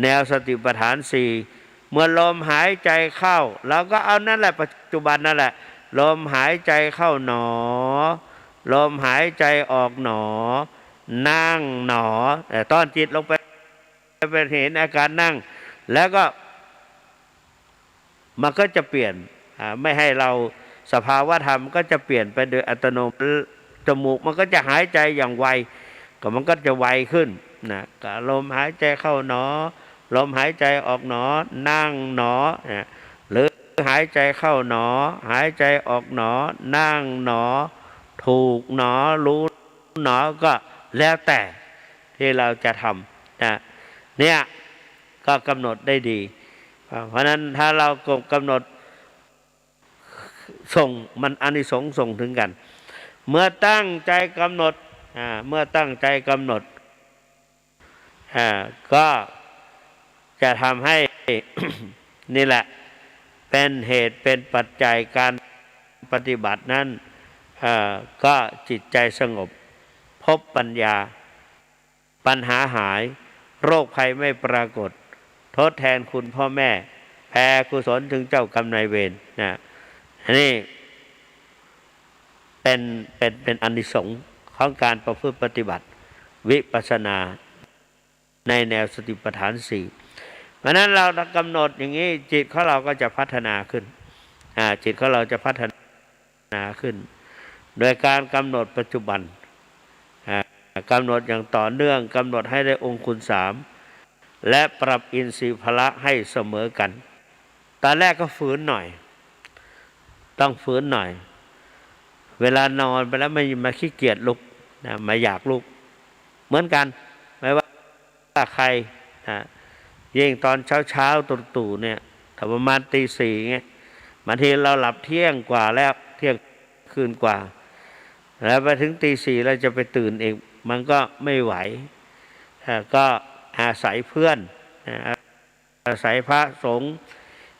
แนวสติปัฏฐานสี่เมื่อลมหายใจเข้าเราก็เอานั่นแหละปัจจุบันนั่นแหละลมหายใจเข้าหนอลมหายใจออกหนอนั่งหนอแต่ต้อนจิตลงไปเป็นเห็นอาการนั่งแล้วก็มันก็จะเปลี่ยนไม่ให้เราสภาวะธรรมก็จะเปลี่ยนไปโดยอัตโนมัติจมูกมันก็จะหายใจอย่างไวก็มันก็จะไวขึ้นนะก็ลมหายใจเข้าหนอลมหายใจออกหนอนั่งหนอหรือหายใจเข้าหนอหายใจออกหนอนั่งหนอถูกหนอรู้หนอก็แล้วแต่ที่เราจะทำนะเนี่ยก็กำหนดได้ดีเพราะนั้นถ้าเรากำหนดส่งมันอานิสงส์ส่งถึงกันเมื่อตั้งใจกำหนดเมื่อตั้งใจกำหนดก็จะทำให้ นี่แหละเป็นเหตุเป็นปัจจัยการปฏิบัตินั้นก็จิตใจสงบพบปัญญาปัญหาหายโรคภัยไม่ปรากฏทดแทนคุณพ่อแม่แผ่กุศลถึงเจ้ากรรมนายเวรนะนี่เป็นอานิสงส์ของการประพฤติปฏิบัติวิปัสสนาในแนวสติปัฏฐานสี่เพราะนั้นเรากำหนดอย่างนี้จิตของเราก็จะพัฒนาขึ้นจิตของเราจะพัฒนาขึ้นโดยการกำหนดปัจจุบันกำหนดอย่างต่อเนื่องกำหนดให้ได้องค์คุณสามและปรับอินทรีย์พละให้เสมอกันตอนแรกก็ฝืนหน่อยต้องฝืนหน่อยเวลานอนไปแล้วไม่มาขี้เกียจลุกนะมาอยากลุกเหมือนกันไม่ว่าใครยิ่งตอนเช้าตู่เนี่ยถ้าประมาณตีสี่เงี้ยบางทีเราหลับเที่ยงกว่าแล้วเที่ยงคืนกว่าแล้วไปถึงตีสี่เราจะไปตื่นเองมันก็ไม่ไหวก็อาศัยเพื่อนอาศัยพระสงฆ์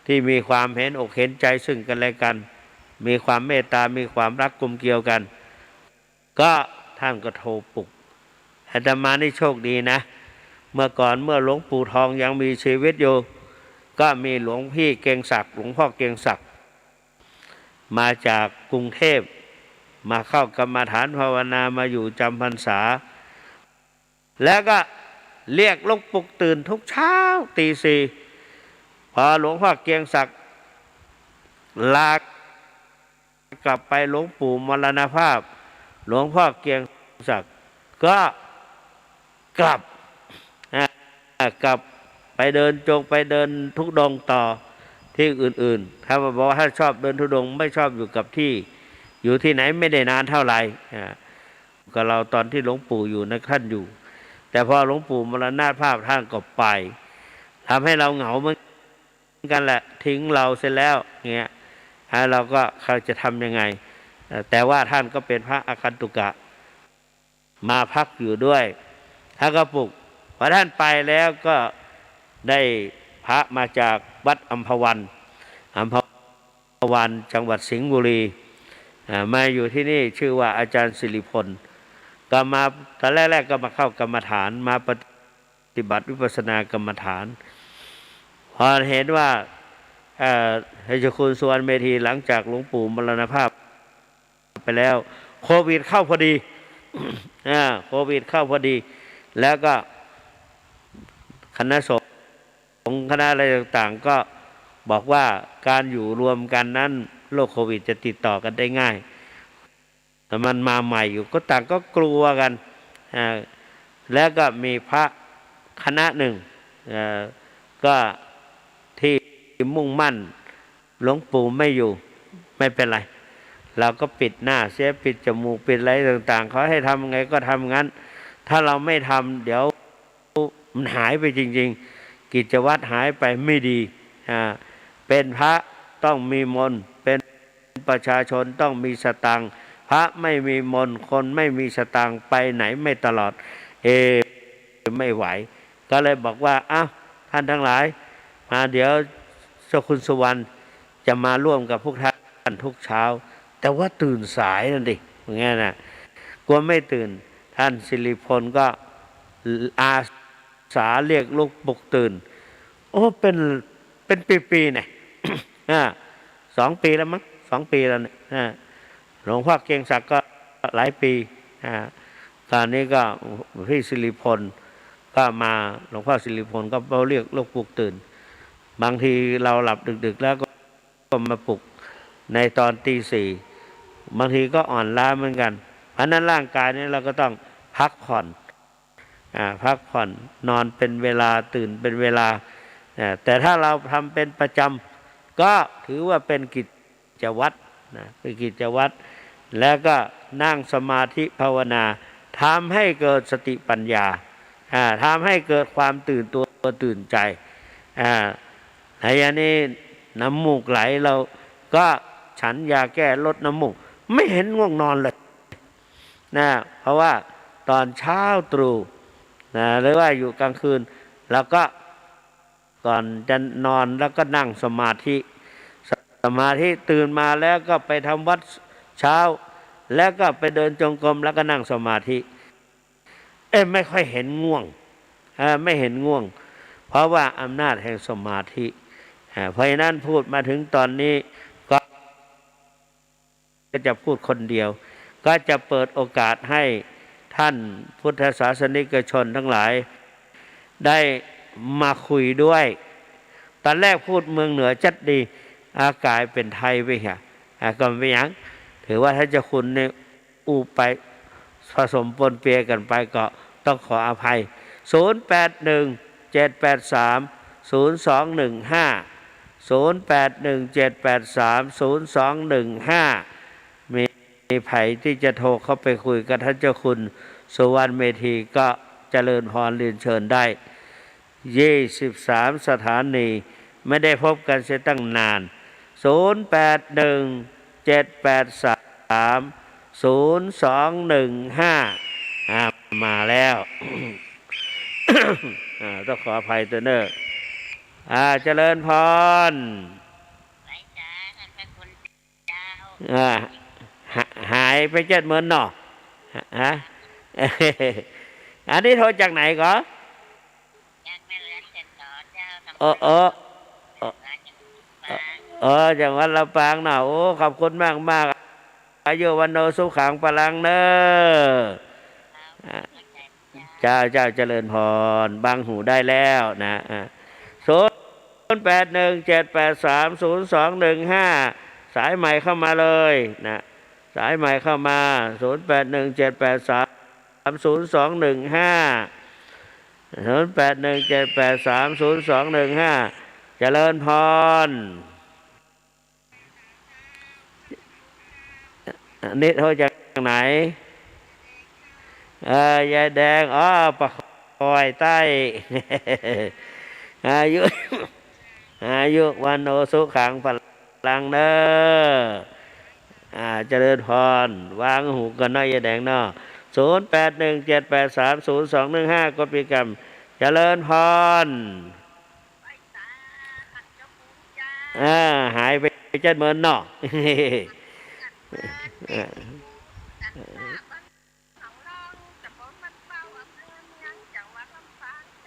ที่มีความเห็นอกเห็นใจซึ่งกันและกันมีความเมตตามีความรักกลมเกลียวกันก็ท่านก็โทรปลุกอาตมานี่โชคดีนะเมื่อก่อนเมื่อหลวงปู่ทองยังมีชีวิตอยู่ก็มีหลวงพี่เกียงศักดิ์หลวงพ่อเกียงศักดิ์มาจากกรุงเทพมาเข้ากรรมฐานภาวนามาอยู่จำพรรษาแล้วก็เรียกลุกปลุกตื่นทุกเช้าตีสี่พอหลวงพ่อเกียงศักดิ์ลากลับไปหลวงปู่มรณภาพหลวงพ่อเกียงศักดิ์ก็กลับไปเดินจงไปเดินทุดงต่อที่อื่นๆถ้าบอกว่าถ้าชอบเดินทุดงไม่ชอบอยู่กับที่อยู่ที่ไหนไม่ได้นานเท่าไหร่ก็เราตอนที่หลวงปู่อยู่นะท่านอยู่แต่พอหลวงปู่มรณภาพท่านก็ไปทำให้เราเหงาเหมือนกันแหละทิ้งเราเสร็จแล้วเงี้ยเราก็เขาจะทำยังไงแต่ว่าท่านก็เป็นพระอาคันตุกะมาพักอยู่ด้วยท่านก็ปลุกพอท่านไปแล้วก็ได้พระมาจากวัดอัมพวันจังหวัดสิงห์บุรีมาอยู่ที่นี่ชื่อว่าอาจารย์สิริพลก็มาตอนแรกก็มาเข้ากรรมฐานมาปฏิบัติวิปัสสนากรรมฐานพอเห็นว่าให้เจ้าคุณสุวรรณเมธีหลังจากหลวงปู่มรณภาพไปแล้วโควิดเข้าพอดี โควิดเข้าพอดี แล้วก็คณะสงฆ์คณะอะไรต่างๆก็บอกว่าการอยู่รวมกันนั้นโรคโควิดจะติดต่อกันได้ง่ายแต่มันมาใหม่อยู่ก็ต่างก็กลัวกันแล้วก็มีพระคณะหนึ่งก็ที่มุ่งมั่นหลวงปู่ไม่อยู่ไม่เป็นไรเราก็ปิดหน้าเสียปิดจมูกปิดอะไรต่างๆเขาให้ทำไงก็ทำงั้นถ้าเราไม่ทำเดี๋ยวมันหายไปจริงๆกิจวัตรหายไปไม่ดีเป็นพระต้องมีมนต์เป็นประชาชนต้องมีสตังค์พระไม่มีมนต์คนไม่มีสตังค์ไปไหนไม่ตลอดไม่ไหวก็เลยบอกว่าอ้าวท่านทั้งหลายมาเดี๋ยวเจ้าคุณสุวรรณจะมาร่วมกับพวกท่านทุกเช้าแต่ว่าตื่นสายนั่นดิอย่างเงี้ยนะกลัวไม่ตื่นท่านสิริพลก็อาสาเรียกลูกปลุกตื่นโอ้เป็นปีๆเนี่ย2 ปีแล้วมั้ง2 ปีแล้วเนี่ยหลวงพ่อเกียงศักดิ์ก็หลายปีตอนนี้ก็พี่สิริพลก็มาหลวงพ่อสิริพลก็เรียกลูกปลุกตื่นบางทีเราหลับดึกๆแล้วก็มาปลุกในตอนตี 4บางทีก็อ่อนล้าเหมือนกันเพราะนั้นร่างกายนี้เราก็ต้องพักผ่อนนอนเป็นเวลาตื่นเป็นเวลาแต่ถ้าเราทำเป็นประจำก็ถือว่าเป็นกิจวัตรเป็นกิจวัตรแล้วก็นั่งสมาธิภาวนาทำให้เกิดสติปัญญาทำให้เกิดความตื่นตัวตื่นใจในอันนี้น้ำมูกไหลเราก็ฉันยาแก้ลดน้ำมูกไม่เห็นง่วงนอนเลยเพราะว่าตอนเช้าตรู่หรือว่าอยู่กลางคืนเราก็ก่อนจะนอนแล้วก็นั่งสมาธิตื่นมาแล้วก็ไปทำวัดเช้าแล้วก็ไปเดินจงกรมแล้วก็นั่งสมาธิไม่ค่อยเห็นง่วงไม่เห็นง่วงเพราะว่าอำนาจแห่งสมาธิเพราะฉะนั้นพูดมาถึงตอนนี้ก็จะพูดคนเดียวก็จะเปิดโอกาสให้ท่านพุทธศาสนิกชนทั้งหลายได้มาคุยด้วยตอนแรกพูดเมืองเหนือจัดดีกลายเป็นไทยไปก็ไม่ยังถือว่าถ้าจะคุณเนี่ยไปผสมปนเปียกันไปก็ต้องขออภัย0817830215 0817830215มีไผ่ที่จะโทรเข้าไปคุยกับท่านเจ้าคุณสุวรรณเมธีก็เจริญพรเรียนเชิญได้23 สถานีไม่ได้พบกันเสียตั้งนาน0817830215มาแล้ว ต้องขออภัยตัวเนอะเจริญพรหายไป70,000เนาะอันนี้โทรจากไหนก็จังหวัดลำปางเนาะโอ้ขอบคุณมากอายุวันโนสุขังพลังเนอะเจ้าเจริญพรบางหูได้แล้วนะ0817830215สายใหม่เข้ามาเลยนะสายใหม่เข้ามา0817830215เจริญพรนี่โทรจากไหนยายแดงปะคอยใต้ อายุวันโนสุขังพลังเนอเจริญพรวางหูกันน้อยยายแดงเนาะ0817830215กดปีกรรมเจริญพรหายไป70,000เนาะ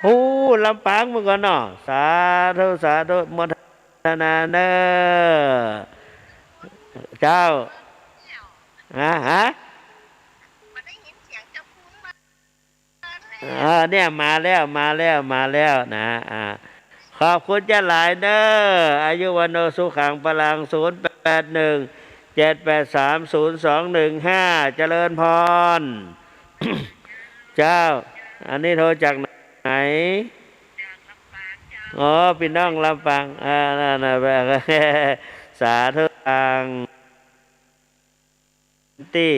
โอ้ลำปางเมื่อก่อนเนาะสาธุมทนาเนอเจ้าฮะ เนี่ยมาแล้วนะขอบคุณจะหลายเด้ออายุวันโนสุขังพลัง0817830215เจริญพรเจ้าอันนี้โทรจากไหนอ๋อพี่น้องลำปางนั่นนะแบบสาธุตังที่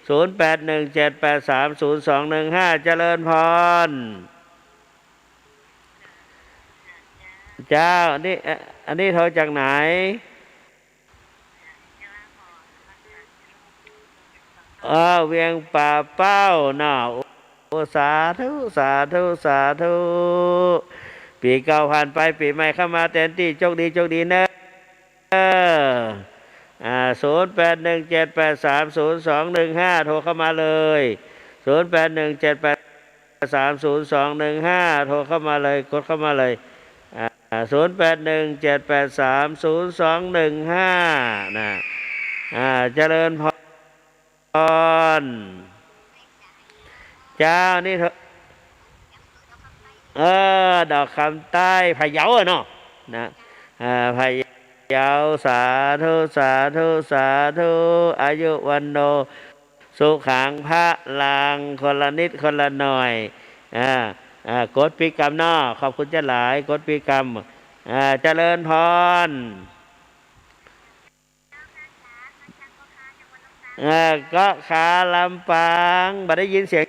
0817830215เจริญพรเจ้าอันนี้โทรจากไหนเวียงป่าเป้าเนาะโอ้สาธุปีเก่าผ่านไปปีใหม่เข้ามาแทนที่โชคดีเนอะ0817830215โทรเข้ามาเลย0817830215โทรเข้ามาเลยกดเข้ามาเลย0817830215นะเจริญพรเจ้านี่เถอะดอกคำใต้พะเยาเนาะนะพะเยาสาธุอายุวันโนสุขังพระลังคนละนิดคนละหน่อยกดปีกรรมเนาะขอบคุณเจ้าหลายกดปีกรรมเจริญพรก็ขาลำปางบัดได้ยินเสียง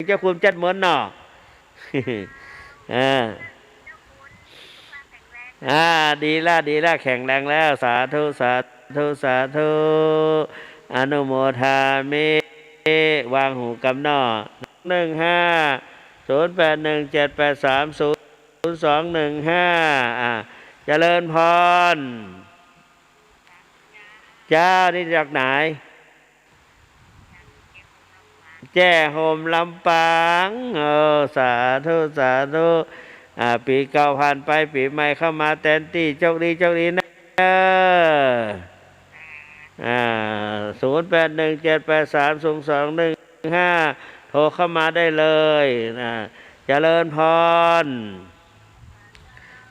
เจ้าคุณจัดเหมือนเนาะดีละแข็งแรงแล้วสาธุอนุโมทามิวางหูกำนอ150817830215เจริญพรเจ้านี่จากไหนแจ้โฮมลำปางสาธุปีเก่าผ่านไปปีใหม่เข้ามาแทนที่โชคดีนะ0817830215โทรเข้ามาได้เลยเจริญพร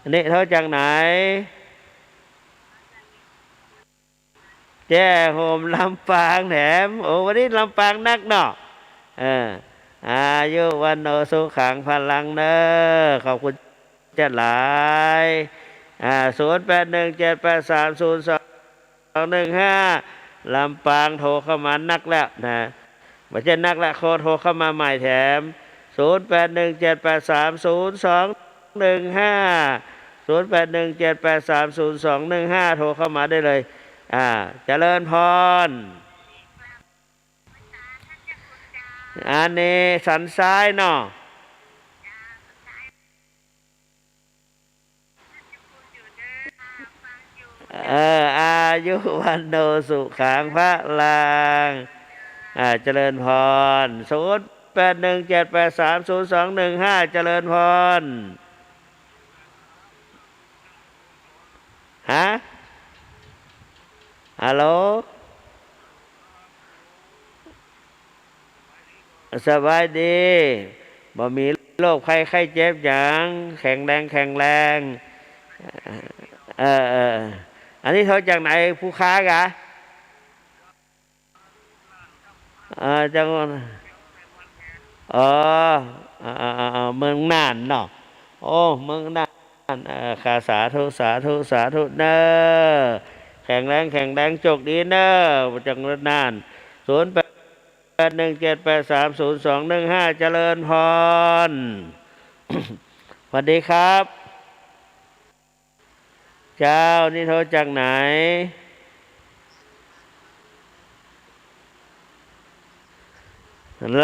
อันนี้โทรจากไหนแจ้โฮมลำปางแถมวันนี้ลำปางนักเนาะอายุวันโนสุขังพลังเนอขอบคุณจะหลาย0817830215ลำปางโทรเข้ามานักแล้วนะไม่ใช่นักละโทรเข้ามาใหม่แถม0817830215โทรเข้ามาได้เลยเจริญพรอันนี้สันซ้ายเนาะอายุวันโนสุขังพระลังเจริญพร0817830215เจริญพรฮัลโหลสบายดีบ่มีโรคภัยไข้เจ็บอย่างแข็งแรงอันนี้เขาจากไหนผู้ค้ากะจังหวัดเมืองน่านเนาะเมืองน่านข้าสาธุเนอแข็งแรงโชคดีเนอจังหวัดน่าน0817830215เจริญพรสวัสดีครับเจ้านี่โทรจากไหน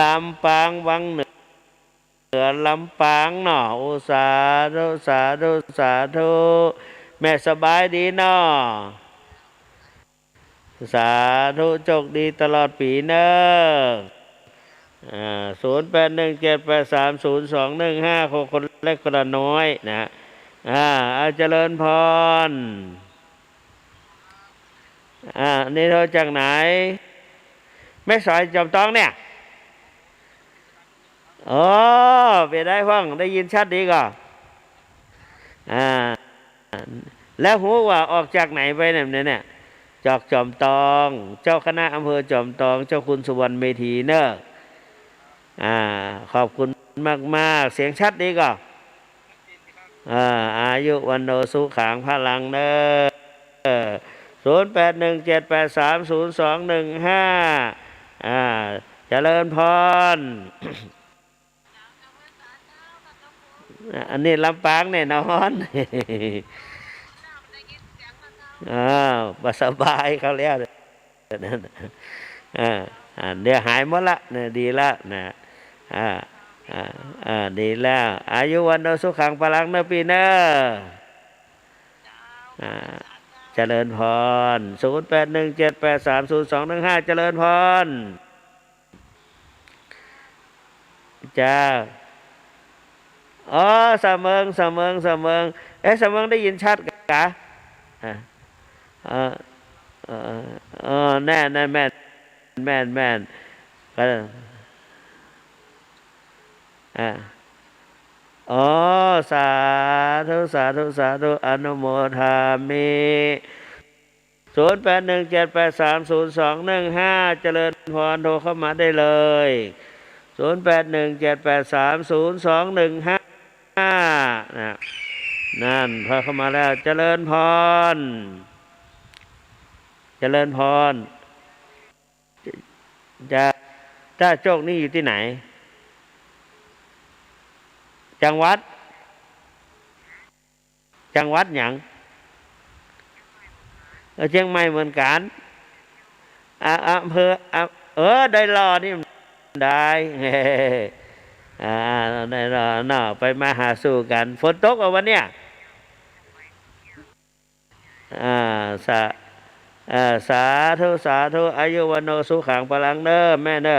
ลำปางวังเหนือลำปางเนาะสาธุแม่สบายดีเนาะสาธุโชคดีตลอดปีเนอ0817830215คนเล็กคนน้อยนะเจริญพรนี่โทรจากไหนแม่สายจอมต้องเนี่ย อ๋อไปได้ฟังได้ยินชัดดีก็อ่าแล้วหูว่าออกจากไหนไปเนี่ยจากจอมตองเจ้าคณะอำเภอจอมตองเจ้าคุณสุวรรณเมธีเนอะอ่าขอบคุณมากเสียงชัดดีก็อายุวันโนสุขังพลังเนอะ0817830215เจริญพร อันนี้ลำปางแน่นอนอ้าวสบายเขาแล้วนั่นเดี๋ยวหายหมดละเนี่ยดีละนะอ่าดีแล้วอายุวันโนสุขังพลังเนอะปีเนอะอ่าเจริญพร0817830215เจริญพรจ้าอ๋อเสมิงเอ๊ะเสมิงได้ยินชัดกะอ่าเออเออแน่แม่นก็อ่าอ๋อสาธุอนุโมทามิ0817830215เจริญพรโทรเข้ามาได้เลย0817830215นะนั่นพอเข้ามาแล้วเจริญพรจะถ้าโชคนี่อยู่ที่ไหนจังหวัดหยังเชียงใหม่เหมือนกันอำเภอได้รอนี่ได้ได้รอเนาะไปมาหาสู่กันฝนตกวันเนี้ยอ่าสาสาธุอายุวันโนสุขังพลังเนอแม่เนอ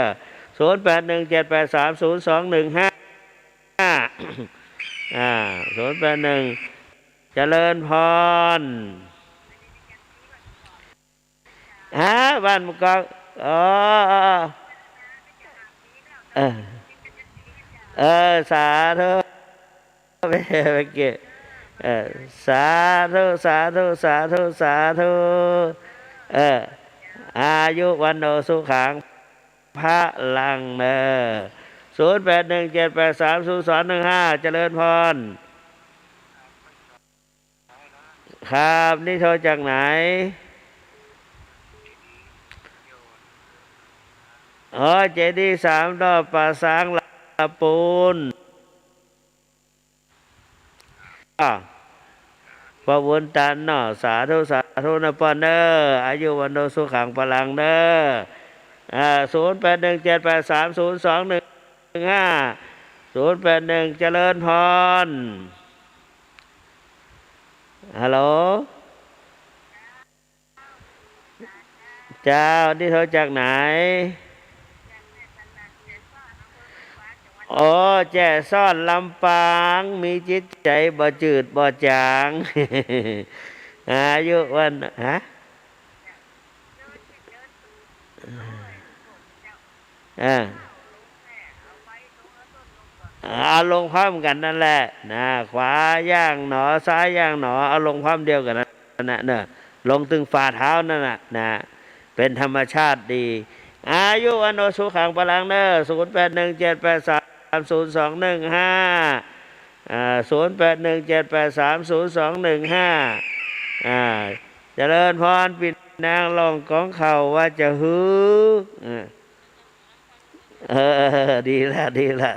0817830215081เจริญพรบ้านมุกกอกอ๋อเออสาธุไปเก็บเออสาธุเอออายุวันโนสุขังพระลังเนอ0817830215เจริญพรครับนี่โทรจากไหนเจดีย์3 ดอกป่าสางละปูนพระวุนตันเนาะสาธุนะปอนเนออายุวันโนสุขังพลังเนอ0817830215081เจริญพรฮัลโหลเจ้านี่โทรจากไหนแจ้ซ่อนลำปางมีจิตใจบ่จืดบ่จางอายุวันเอาลงพร้อมกันนั่นแหละนะขวาย่างหนอซ้ายย่างหนอเอาลงพร้อมเดียวกันนั่นนะเนอะลงตึงฝ่าเท้านั่นนะเป็นธรรมชาติดีอายุวันโนสุขังพลังเนอ08178302150817830215เจริญพรปิดนางลองของเขาว่าจะฮือดีละ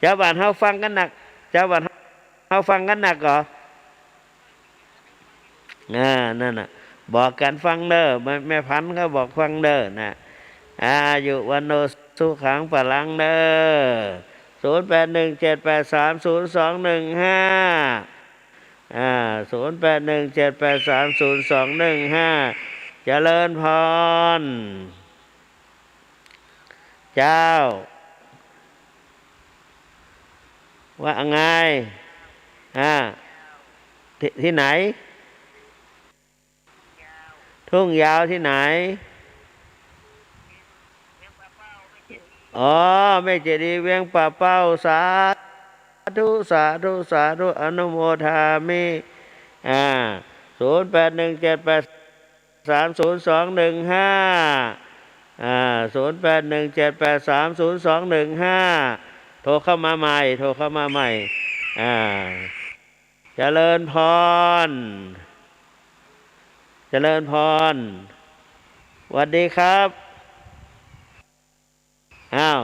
เจ้าบ้านเฮาฟังกันหนักเจ้าบ้านเฮาฟังกันหนักเหรอนั่นน่ะบอกกันฟังเด้อแม่พันธุ์เขาบอกฟังเด้อนะอายุวันโนสุขังพลังเด้อ08178302150817830215เจริญพรเจ้าว่าไงที่ไหนทุ่งยาวที่ไหน อ๋อแม่เจดีย์เวียงป่าเป้าสาธุสาธุสาธุอนุโมทามิ08178302150817830215โทรเข้ามาใหม่โทรเข้ามาใหม่อ่าเจริญพรเจริญพรสวัสดีครับอ้าว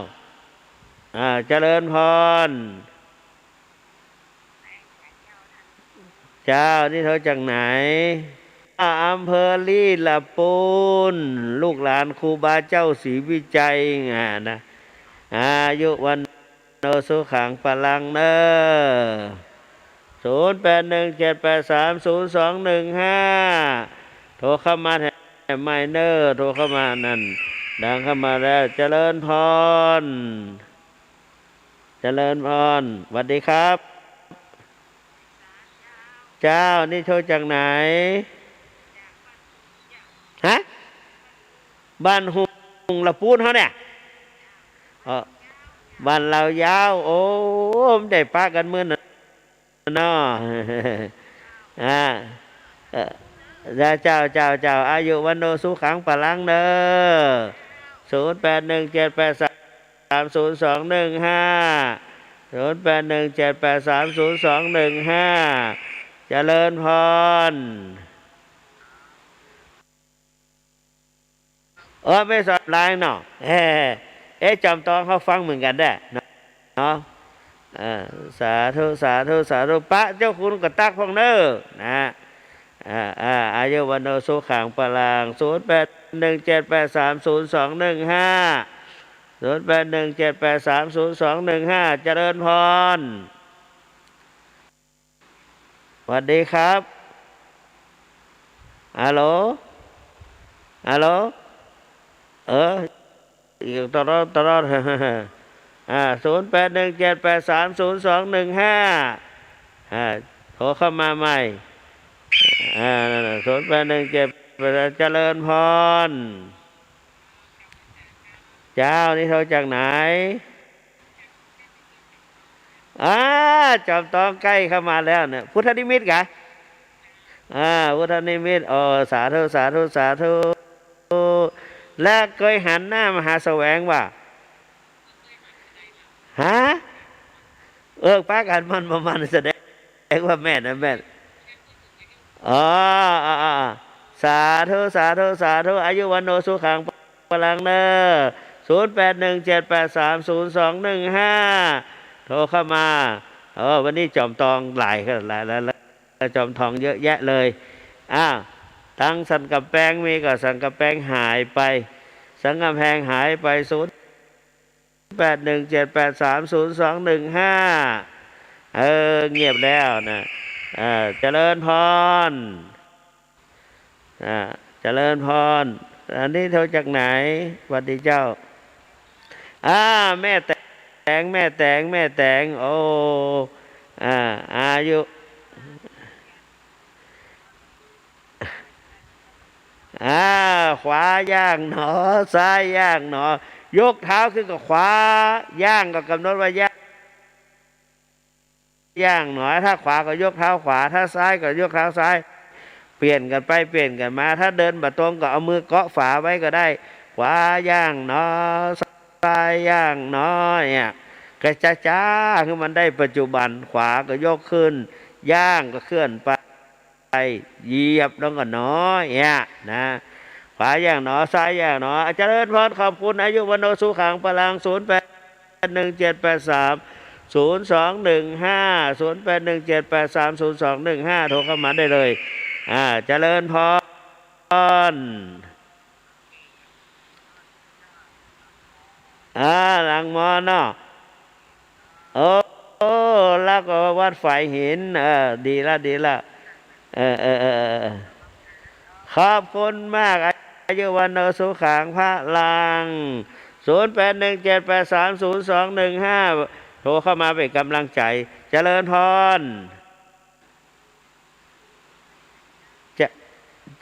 เจริญพรเจ้านี่เธอจากไหนอำเภอลีละปูนลูกหลานครูบาเจ้าศรีวิจัยนะอายุวันโนสุขังพลังเนอ0817830215โทรเข้ามาแทนไม่เนอโทรเข้ามานั่นดังเข้ามาแล้วเจริญพรเจริญพรสวัสดีครับเจ้านี่โทรจากไหนฮะบ้านหุงละปูนเขาเนี่ยบ้านเรายาวโอ้มได้ปากันมื้อน่ะเนาะเจ้าอายุวันโนสุขังพลังเด้อ08178302150817830215เจริญพรไม่สอบไลน์เนาะจำตอนเขาฟังเหมือนกันได้เนาะสาธุสาธุสาธุปะเจ้าคุณก็ตักพงเนอนะอายุวันโนสุขังพลัง0817830215เจริญพรสวัสดีครับฮัลโหลอีกตลอด0817830215โทรเข้ามาใหม่0817เจริญพรเจ้านี่โทรจากไหนจอมตองใกล้เข้ามาแล้วเนี่ยพุทธนิมิตกะพุทธนิมิตสาธุสาธุสาธุและเคยหันหน้ามาหาแสวงว่าฮะป้ากันมันประมาณแสดงว่าแม่นะแม่สาธุสาธุสาธุอายุวันโนสุขังพลังเนอ0817830215โทรเข้ามาวันนี้จอมทองหลายแล้วจอมทองเยอะแยะเลยทั้งสันกับแป้งมีก็สันกับแป้งหายไปสังกำแพงหายไป0817830215เงียบแล้วนะเจริญพรเจริญพรอันนี้โทรจากไหนสวัสดีเจ้าแม่แตงโอ้อายุขวาย่างหนอซ้ายย่างหนอยกเท้าขึ้นกับขวาย่างก็กำหนดว่าย่างหนอถ้าขวาก็ยกเท้าขวาถ้าซ้ายก็ยกเท้าซ้ายเปลี่ยนกันไปเปลี่ยนกันมาถ้าเดินบัดตรงก็เอามือเกาะฝาไว้ก็ได้ขวาย่างหนอซ้ายย่างหนอเนี่ยกระจ้าคือมันได้ปัจจุบันขวาก็ยกขึ้นย่างก็เคลื่อนไปเหยียบแล้วก็หนอเนี่ยนะขวาย่างหนอซ้ายย่างหนอเจริญพรขอบคุณอายุวันโนสุขังพลัง0817830215โทรเข้ามาได้เลยเจริญพรหลังมอเนาะแล้วก็วัดฝ่ายหินดีละขอบคุณมากอายุวันโนสุขังพระลัง0817830215โทรเข้ามาเป็นกำลังใจเจริญพร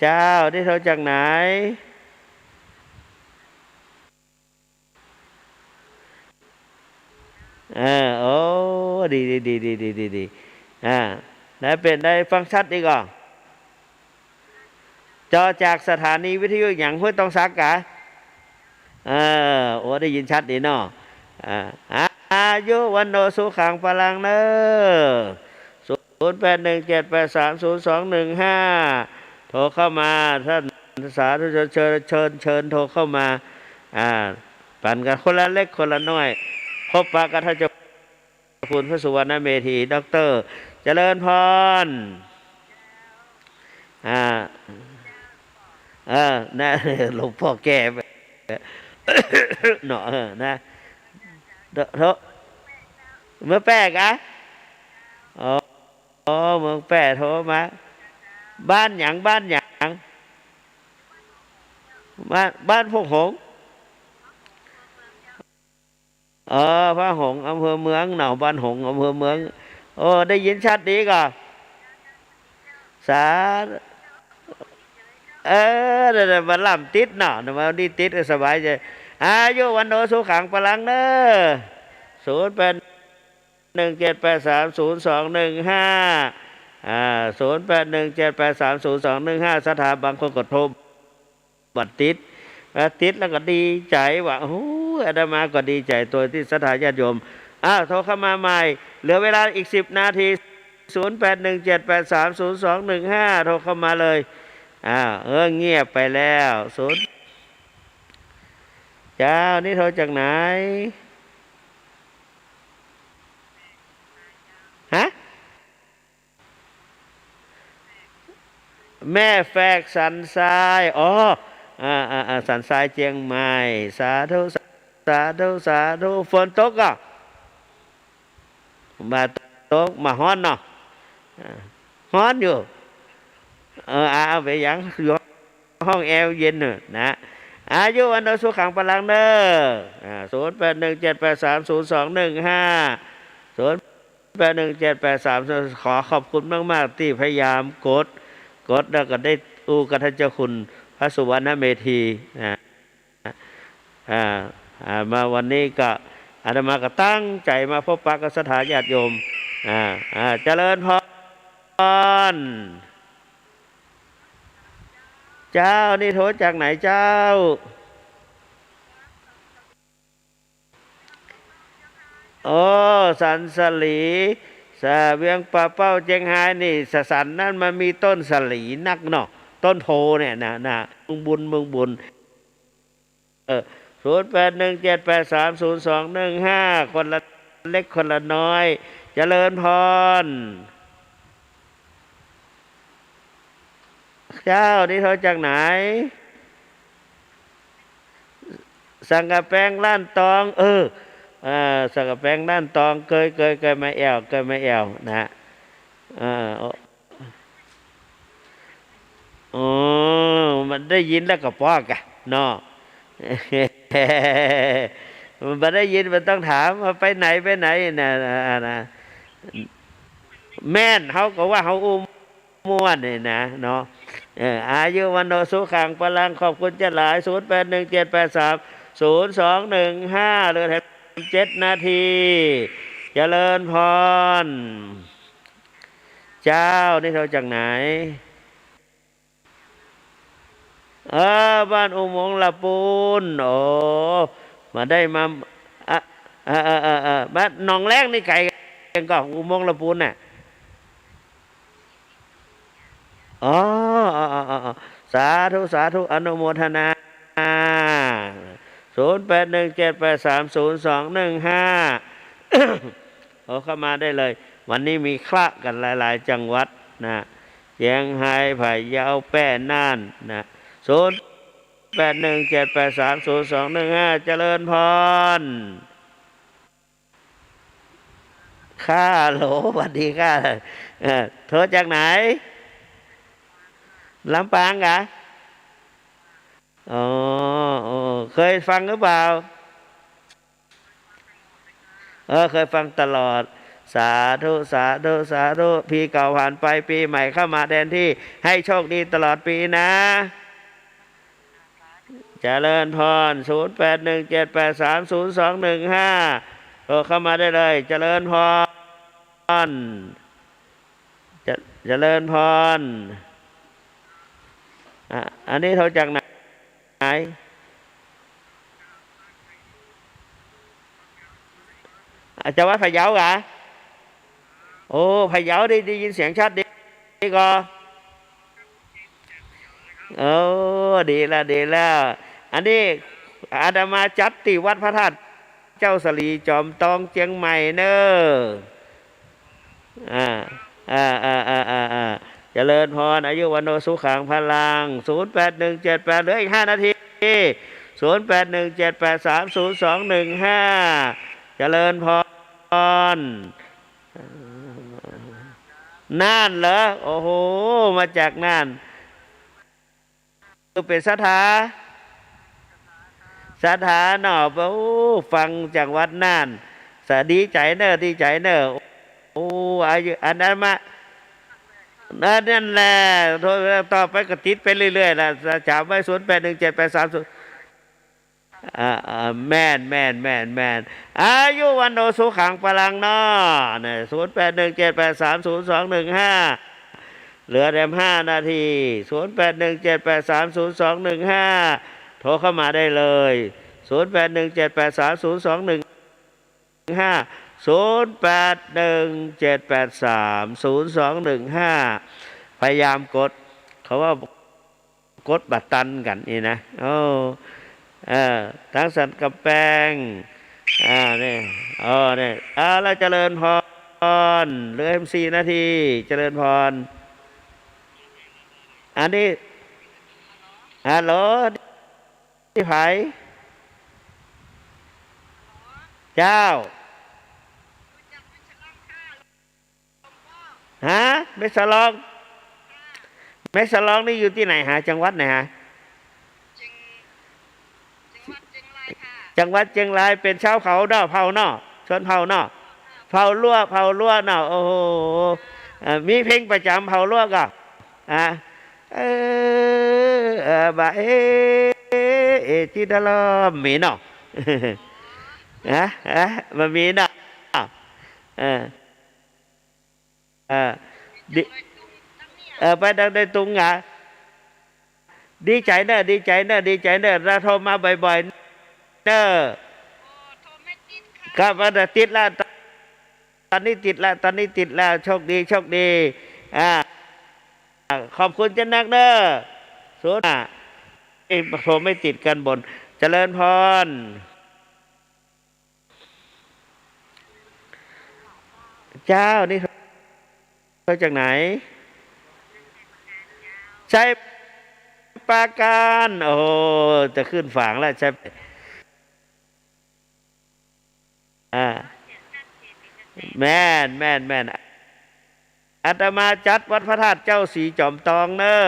เจ้าที่โทรจากไหน โอ้ดีดีดีดีดีดีดีได้เป็นได้ฟังชัดดีก่อนจอจากสถานีวิทยุอย่างห้วยตองซักกะโอ้ได้ยินชัดดีเนาะอ่าอายุวันโนสุขังพลังเนอ0817830215โทรเข้ามาท่านสาธุชนเชิญโทรเข้ามาปั่นกันคนละเล็กคนละน้อยพบปะกันท่านเจ้าคุณพระสุวรรณเมธีด็อกเตอร์เจริญพรนะหลวงพ่อแก่เนาะนะโทรเมื่อแปกอ๋อเมืองแปะโทรมาบ้านหยังบ้านพวกหงพระหงอำเภอเมืองหนองบ้านหงอำเภอเมืองโอ้ได้ยินชัดดีก่อนสาเดี๋ยวมาล่ำติดเนาะมาดีติดก็สบายใจอายุวันโนสุขังพลังเนอ08178302150817830215สถาบันคนกดโทรบัตรติดแล้วก็ดีใจว่าโอ้อาตมาก็ดีใจตัวที่ศรัทธาญาติโยมโทรเข้ามาใหม่เหลือเวลาอีก10 นาที0817830215โทรเข้ามาเลยเงียบไปแล้วเจ้านี่โทรจากไหนฮะแม่แฝกสันทรายสันทรายเจียงใหม่สาธุฝนตกมาตกมาฮ้อนเนาะฮ้อนอยู่เอาไปยังอยู่ห้องแอร์เย็นเนอะนะอายุวันโนสุขังพลังเนอ0817830215081783ขอบคุณมากๆที่พยายามกดแล้วก็ได้อู้กับท่านเจ้าคุณพระสุวรรณเมธีมาวันนี้ก็อาตมาก็ตั้งใจมาพบปะกับศรัทธาญาติโยมเจริญพรเจ้านี่โทรจากไหนเจ้าโอ้สันสลีเวียงป่าเป้าเจียงไฮ้นี่สันนั่นมันมีต้นสลีนักเนาะต้นโพเนี่ยนะเมืองบุญ0817830215คนละเล็กคนละน้อยเจริญพรเจ้านี่เขาจากไหนสังกะแปงล้านตองสังกะแปงล้านตองเคยมาแอวนะมันได้ยินแล้วก็ปอกะเนาะมันได้ยินมันต้องถามว่าไปไหนนะแม่นเขาก็ว่าเขาอุ้มม่วนนี่นะเนาะอายุวันโนสุขังพลังขอบคุณเจ้าหลาย0817830215เหลือ7 นาทีเจริญพรเจ้านี่เราจากไหนบ้านอุโมงค์ละปูนมาได้มาบ้านหนองแรกนี่ไก่กันก่อนอุโมงค์ละปูนน่ะสาธุอนุโมทนา0817830215เข้ามาได้เลยวันนี้มีคละกันหลายๆจังหวัดนะเชียงไฮ้ไผ่ยาวแป้น่านนะ0817830215เจริญพรโหลสวัสดีค่ะโทรจากไหนลำปางกะเคยฟังหรือเปล่าเคยฟังตลอดสาธุปีเก่าผ่านไปปีใหม่เข้ามาแทนที่ให้โชคดีตลอดปีนะเจริญพร0817830215 โทรเข้ามาได้เลยเจริญพรเจเจริญพรอันนี้โทรจากไหนจังหวัดพะเยาเหรอโอ้พะเยาได้ยินเสียงชัดดีก็โอ้ดีแล้วดีแล้วอันนี้อาตมาจัดที่วัดพระธาตุเจ้าสลีจอมตองเชียงใหม่เนอะอ่าเจริญพรอายุวันโนสุขังพลัง081780เหลืออีก5 นาที0817830215เจริญพรน่านเหรอโอ้โหมาจากน่านคือเป็นสถานหนอโอ้ฟังจากวัดน่านสะดีใจเนอะดีใจเนอะโอ้อายุอันนั้นมานั่นแหละโทรต่อไปก็ติดไปเรื่อยๆนะจำไว้081783แม่นอายุวันโนสุขังพลังนอเนี่ย0817830215เหลือแรม5 นาที0817830215โทรเข้ามาได้เลย08178302150817830215พยายามกดเขาว่ากดบัตรตันกันนี่นะโอ้ทั้งสันกำแพงนี่นี่แล้วเจริญพรเหลือ4 นาทีเจริญพรอันนี้ฮัลโหลที่ไผเจ้าฮะแม่สลองนี่อยู่ที่ไหนฮะจังหวัดไหนฮะจังหวัดเชียงรายเป็นชาวเขาเนาะเผ่าเนาะชนเผ่าเนาะเผ่าลั่วเนาะโอ้โหมีเพลงประจำเผ่าลั่วก็บะจิดาลอมมีเนาะมันมีเนาะดิไปดังได้ตุงอ่ะดีใจเนอะเราโทรมาบ่อยๆเนอะครับว่าติดแล้วตอนนี้ติดแล้วโชคดีขอบคุณเจ้านักเนอะสุดโทรไม่ติดกันบนเจริญพรเจ้านี่มาจากไหนใช่ปราการโอ้จะขึ้นฝั่งแล้วใช่แม่นอาตมาจัดวัดพระธาตุเจ้าสีจอมตองเนอะ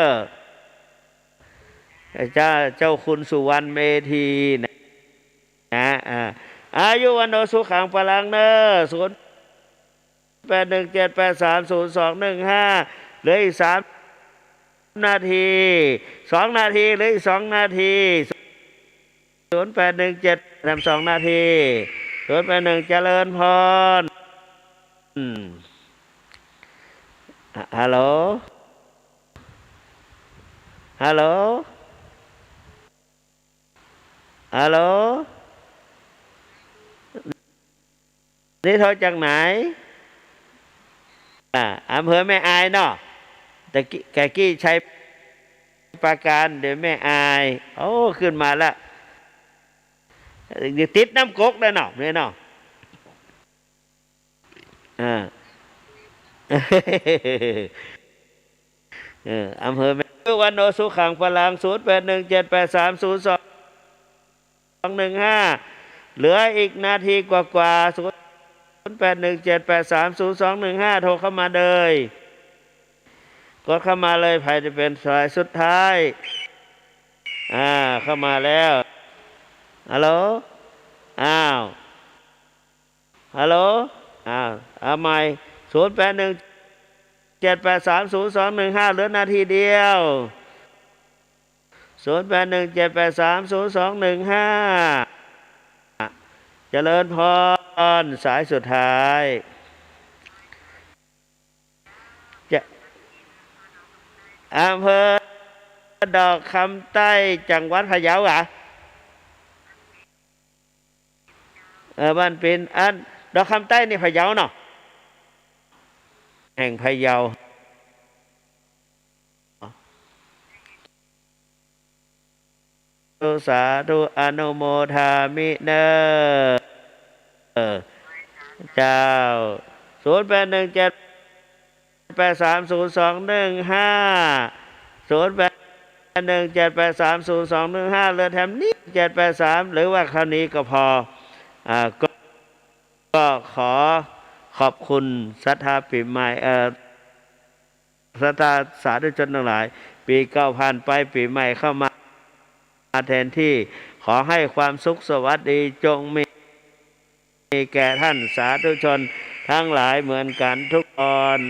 เจ้าคุณสุวรรณเมธีนะอายุวันโนสุขังพลังเนอะ0817830215เหลืออีก3 นาทีเหลืออีก2 นาที0817ทำ2 นาที0810เจริญพรฮัลโหลนี่โทรจากไหนอำเภอแม่อายเนาะแต่แกกี้ใช้ปราการเดี๋ยวแม่อายโอ้ขึ้นมาแล้วเดี๋ยวติดน้ำกกได้เนาะเนี่ยเนาะอำเภอแม่วันโนสุขังพลัง0817830215เหลืออีกนาทีกว่า0817830215โทรเข้ามาเลยกดเข้ามาเลยภายจะเป็นสายสุดท้ายเข้ามาแล้วฮัลโหลฮัลโหลเอาใหม่0817830215เหลือนาทีเดียว0817830215เจริญพ สายสุดท้ายจะอำเภอดอกคำใต้จังหวัดพะเยาอ่ะบ้านเป็นอันดอกคำใต้นี่พะเยาเนาะแห่งพะเยาสาธุอนุโมทามิเนอเจ้า0817830215เรือแถมนี้783หรือว่าคราวนี้ก็พอก็ขอขอบคุณศรัทธาปีใหม่ศรัทธาสาธุชนทั้งหลายปีเก่าผ่านไปปีใหม่เข้ามาแทนที่ขอให้ความสุขสวัสดีจงมีแก่ท่านสาธุชนทั้งหลายเหมือนกันทุกคน